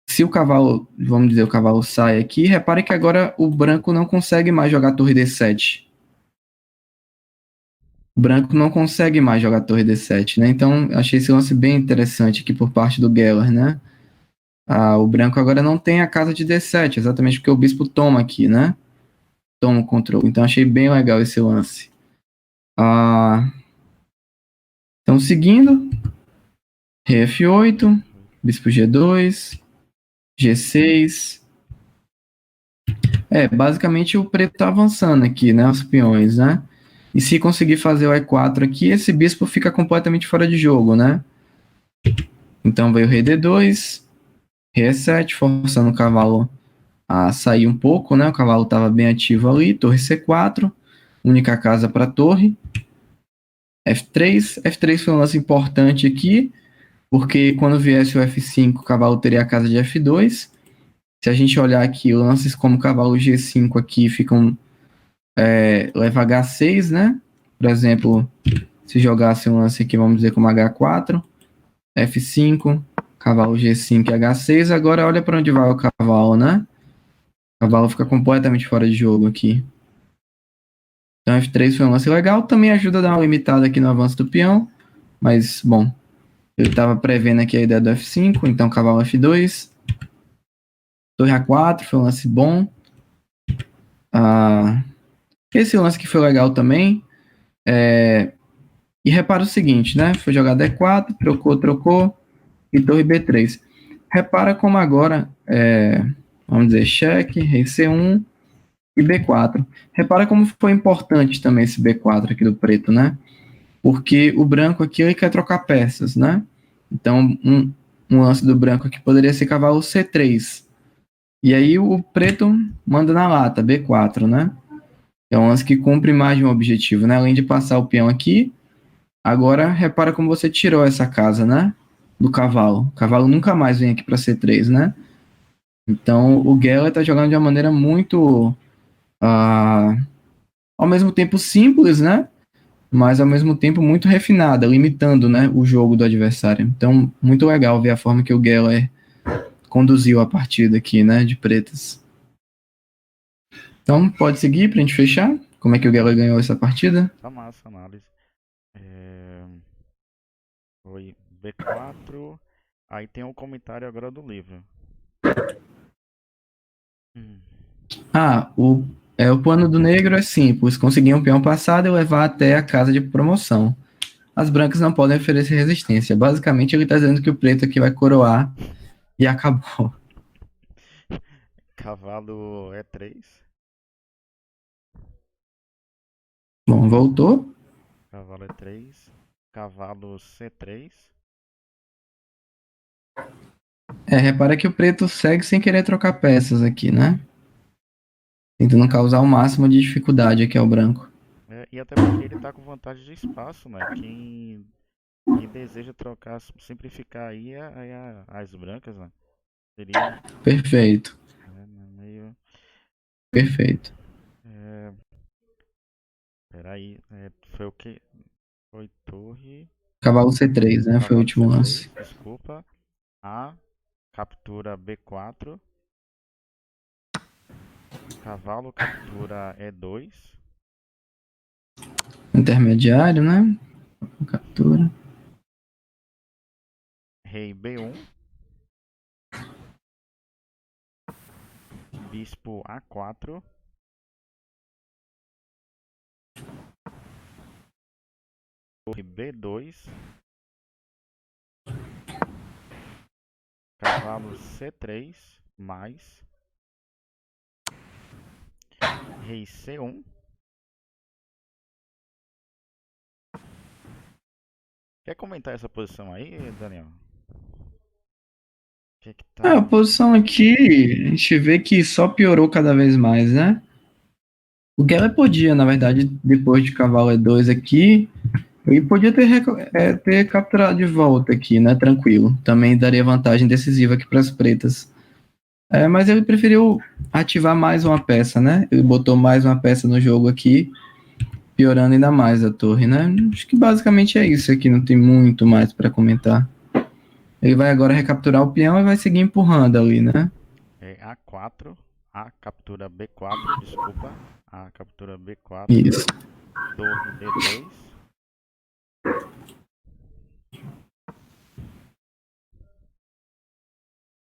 Speaker 2: Se o cavalo, vamos dizer, o cavalo sai aqui, repare que agora o branco não consegue mais jogar torre D7. O branco não consegue mais jogar torre D7, né? Então, achei esse lance bem interessante aqui por parte do Geller, né? O branco agora não tem a casa de D7, exatamente porque o bispo toma aqui, né? Toma o controle. Então, achei bem legal esse lance. Então, seguindo, rei F8, bispo G2, G6. Basicamente o preto tá avançando aqui, né? Os peões, né? E se conseguir fazer o E4 aqui, esse bispo fica completamente fora de jogo, né? Então veio o rei D2, rei E7, forçando o cavalo a sair um pouco, né? O cavalo estava bem ativo ali, torre C4, única casa para torre. F3, F3 foi um lance importante aqui, porque quando viesse o F5, o cavalo teria a casa de F2. Se a gente olhar aqui, lances como cavalo G5 aqui ficam leva H6, né? Por exemplo, se jogasse um lance aqui, vamos dizer como H4, F5, cavalo G5 e H6. Agora olha para onde vai o cavalo, né? O cavalo fica completamente fora de jogo aqui. Então F3 foi um lance legal, também ajuda a dar uma limitada aqui no avanço do peão, mas, bom, eu estava prevendo aqui a ideia do F5, então cavalo F2, torre A4, foi um lance bom. Esse lance que foi legal também, e repara o seguinte, né, foi jogado E4, trocou, e torre B3. Repara como agora, vamos dizer, cheque, rei C1 e B4. Repara como foi importante também esse B4 aqui do preto, né? Porque o branco aqui ele quer trocar peças, né? Então, um lance do branco aqui poderia ser cavalo C3. E aí o preto manda na lata, B4, né? É um lance que cumpre mais de um objetivo, né? Além de passar o peão aqui, agora repara como você tirou essa casa, né? Do cavalo. O cavalo nunca mais vem aqui para C3, né? Então o Geller tá jogando de uma maneira muito, ao mesmo tempo simples, né? Mas ao mesmo tempo muito refinada, limitando, né, o jogo do adversário. Então, muito legal ver a forma que o Geller conduziu a partida aqui, né, de pretas. Então, pode seguir pra gente fechar? Como é que o Geller ganhou essa partida?
Speaker 1: Tá massa a análise. Foi B4. Aí tem um comentário agora do livro. Hum.
Speaker 2: O plano do negro é simples: conseguir um peão passado e levar até a casa de promoção. As brancas não podem oferecer resistência. Basicamente, ele tá dizendo que o preto aqui vai coroar e acabou.
Speaker 1: Cavalo E3.
Speaker 2: Bom, voltou.
Speaker 1: Cavalo E3. Cavalo C3.
Speaker 2: Repara que o preto segue sem querer trocar peças aqui, né? Tentando causar o máximo de dificuldade aqui ao branco.
Speaker 1: E até porque ele tá com vantagem de espaço, né? Quem deseja trocar, simplificar aí as brancas, né? Seria
Speaker 2: Perfeito,
Speaker 1: meio.
Speaker 2: perfeito.
Speaker 1: É, peraí, foi o que? Foi torre.
Speaker 2: Cavalo C3, né? Foi o
Speaker 1: Cavalo
Speaker 2: último lance.
Speaker 1: C3, desculpa. A. Captura B4. Cavalo captura E2.
Speaker 2: Intermediário, né? Captura.
Speaker 1: Rei B1. Bispo A4. Torre B2. Cavalo C3. Mais. Rei C1. Quer comentar essa posição aí, Daniel? O que é que
Speaker 2: A
Speaker 1: tá.
Speaker 2: posição aqui, a gente vê que só piorou cada vez mais, né? O Geller podia, na verdade, depois de cavalo E2 aqui, ele podia ter capturado de volta aqui, né? Tranquilo. Também daria vantagem decisiva aqui para as pretas. Mas ele preferiu ativar mais uma peça, né? Ele botou mais uma peça no jogo aqui, piorando ainda mais a torre, né? Acho que basicamente é isso aqui, não tem muito mais para comentar. Ele vai agora recapturar o peão e vai seguir empurrando ali, né?
Speaker 1: A4. A captura B4, desculpa. A captura B4.
Speaker 2: Isso.
Speaker 1: Torre D2.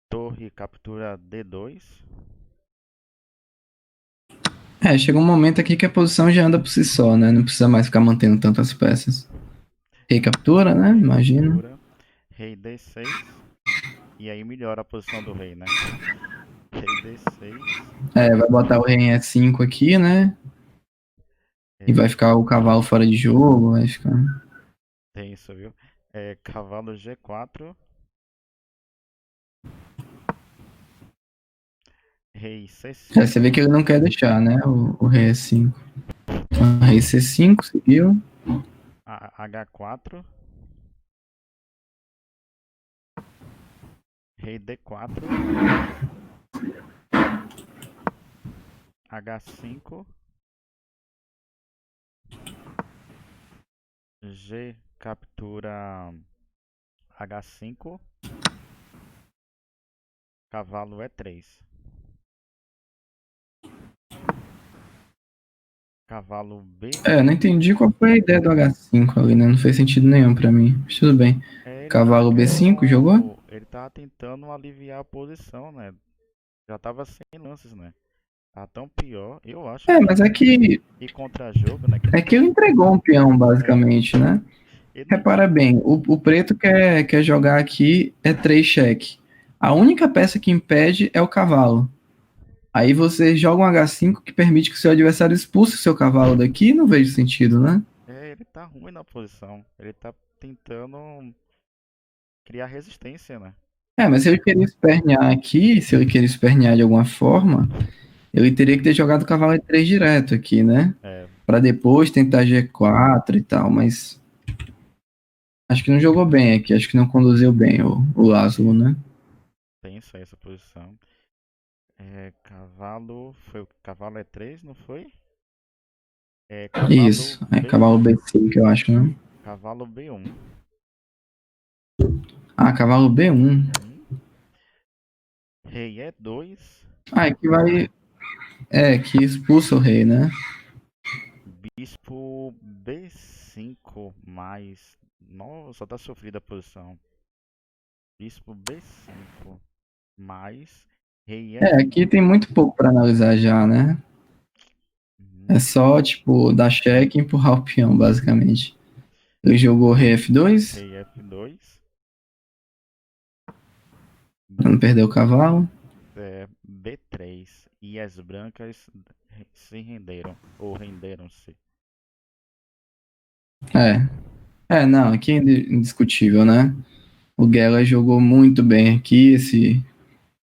Speaker 1: Torre captura D2.
Speaker 2: Chega um momento aqui que a posição já anda por si só, né? Não precisa mais ficar mantendo tantas peças. Recaptura, né?
Speaker 1: Rei
Speaker 2: Imagina.
Speaker 1: captura. Rei D6. E aí melhora a posição do rei, né? Rei D6.
Speaker 2: Vai botar o rei em E5 aqui, né? E vai
Speaker 1: É,
Speaker 2: ficar o cavalo fora de jogo, vai ficar.
Speaker 1: tenso, viu? Cavalo G4. Rei
Speaker 2: Você vê
Speaker 1: C5.
Speaker 2: que ele não quer deixar, né? O rei E5. Então, rei C5, seguiu.
Speaker 1: H4. Rei D4. H5. G captura H5. Cavalo E3. Cavalo
Speaker 2: É, não
Speaker 1: B5.
Speaker 2: entendi qual foi a ideia do H5 ali, né? Não fez sentido nenhum pra mim. Mas tudo bem.
Speaker 1: Ele tá
Speaker 2: Cavalo B5 jogou?
Speaker 1: querendo. Ele tá tentando aliviar a posição, né? Já tava sem lances, né? Tá tão pior. Eu acho
Speaker 2: É,
Speaker 1: que
Speaker 2: mas
Speaker 1: e contra-jogo, né? Que
Speaker 2: é
Speaker 1: não
Speaker 2: que
Speaker 1: tem.
Speaker 2: ele entregou um peão,
Speaker 1: É,
Speaker 2: basicamente, né?
Speaker 1: ele não
Speaker 2: Repara
Speaker 1: tinha.
Speaker 2: bem, o preto quer jogar aqui é 3 cheque. A única peça que impede é o cavalo. Aí você joga um H5 que permite que o seu adversário expulse o seu cavalo daqui, não vejo sentido, né?
Speaker 1: Ele tá ruim na posição. Ele tá tentando criar resistência, né?
Speaker 2: É, mas se ele queria espernear aqui, se ele queria espernear de alguma forma, ele teria que ter jogado o cavalo E3 direto aqui, né?
Speaker 1: É,
Speaker 2: Pra depois tentar G4 e tal, mas acho que não jogou bem aqui, acho que não conduziu bem o Lázaro, né?
Speaker 1: tensa essa posição. É, cavalo. Foi o cavalo E3, não foi? É, cavalo
Speaker 2: Isso, é cavalo
Speaker 1: B.
Speaker 2: B5, eu acho, né?
Speaker 1: Cavalo B1.
Speaker 2: Ah, cavalo B1.
Speaker 1: Uhum. Rei E2.
Speaker 2: Ah, é que vai. É, que expulsa o rei, né?
Speaker 1: Bispo B5 mais. Nossa, tá sofrida a posição. Bispo B5 mais. Rei
Speaker 2: É, aqui
Speaker 1: F.
Speaker 2: tem muito pouco pra analisar já, né? É
Speaker 1: Uhum.
Speaker 2: só, tipo, dar cheque e empurrar o peão, basicamente. Ele jogou rei F2,
Speaker 1: Rei F2.
Speaker 2: pra não perder o cavalo.
Speaker 1: B3. E as brancas se renderam. Ou renderam-se.
Speaker 2: É. É, não, aqui é indiscutível, né? O Gela jogou muito bem aqui,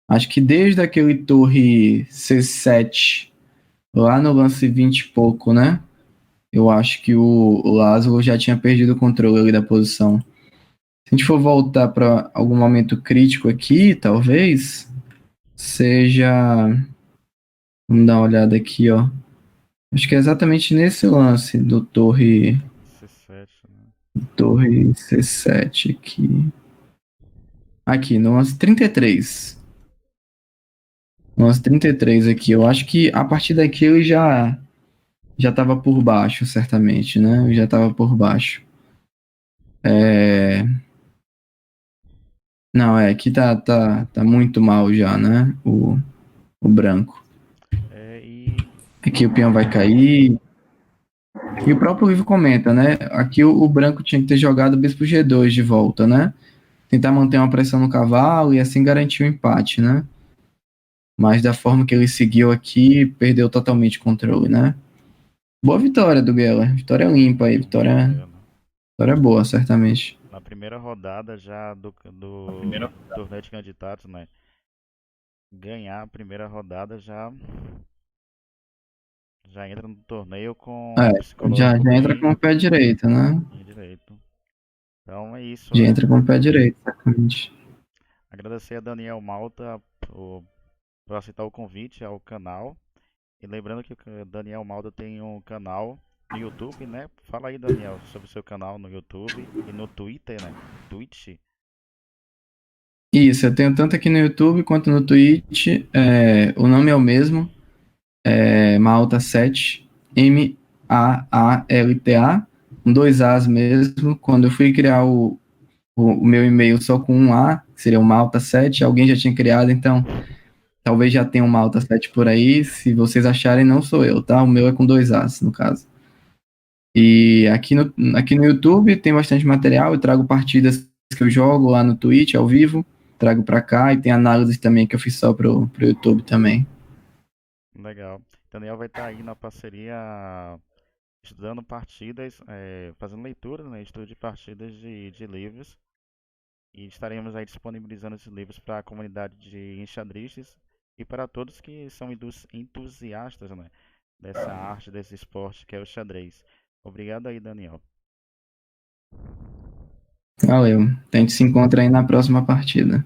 Speaker 2: acho que desde aquele torre C7, lá no lance 20 e pouco, né? Eu acho que o Lázaro já tinha perdido o controle ali da posição. Se a gente for voltar para algum momento crítico aqui, talvez seja. Vamos dar uma olhada aqui, ó. Acho que é exatamente nesse lance do
Speaker 1: C7, né?
Speaker 2: torre C7 aqui. Aqui, no lance 33. No lance 33 aqui. Eu acho que a partir daqui ele já estava por baixo, certamente, né? Eu já estava por baixo. É... Não, aqui tá muito mal já, né? O branco.
Speaker 1: E.
Speaker 2: Aqui o peão vai cair. E o próprio livro comenta, né? Aqui o branco tinha que ter jogado o bispo G2 de volta, né? Tentar manter uma pressão no cavalo e assim garantir o empate, né? Mas da forma que ele seguiu aqui, perdeu totalmente o controle, né? Boa vitória do Geller. Vitória limpa aí.
Speaker 1: Vitória, né?
Speaker 2: Vitória boa, certamente.
Speaker 1: Na primeira rodada já do torneio de candidatos, né? Ganhar a primeira rodada já entra no torneio com
Speaker 2: É,
Speaker 1: o psicológico
Speaker 2: já entra com o pé direito, né?
Speaker 1: bem direito. Então é isso.
Speaker 2: Já entra com o pé direito, certamente.
Speaker 1: Agradecer a Daniel Malta por aceitar o convite ao canal. E lembrando que o Daniel Malta tem um canal no YouTube, né? Fala aí, Daniel, sobre o seu canal no YouTube e no Twitter, né? Twitch.
Speaker 2: Isso, eu tenho tanto aqui no YouTube quanto no Twitch. O nome é o mesmo. Malta 7, Maalta, com dois As mesmo. Quando eu fui criar o meu e-mail só com um A, que seria o Malta 7, alguém já tinha criado, então talvez já tenha um Malta 7 por aí. Se vocês acharem, não sou eu, tá? O meu é com dois As, no caso. E aqui no YouTube tem bastante material, eu trago partidas que eu jogo lá no Twitch, ao vivo, trago pra cá, e tem análises também que eu fiz só pro YouTube também.
Speaker 1: Legal. Daniel vai estar aí na parceria estudando partidas, fazendo leitura, né? Estudo de partidas de livros. E estaremos aí disponibilizando esses livros para a comunidade de enxadristas e para todos que são entusiastas, né, dessa arte, desse esporte que é o xadrez. Obrigado aí, Daniel.
Speaker 2: Valeu. A gente se encontra aí na próxima partida.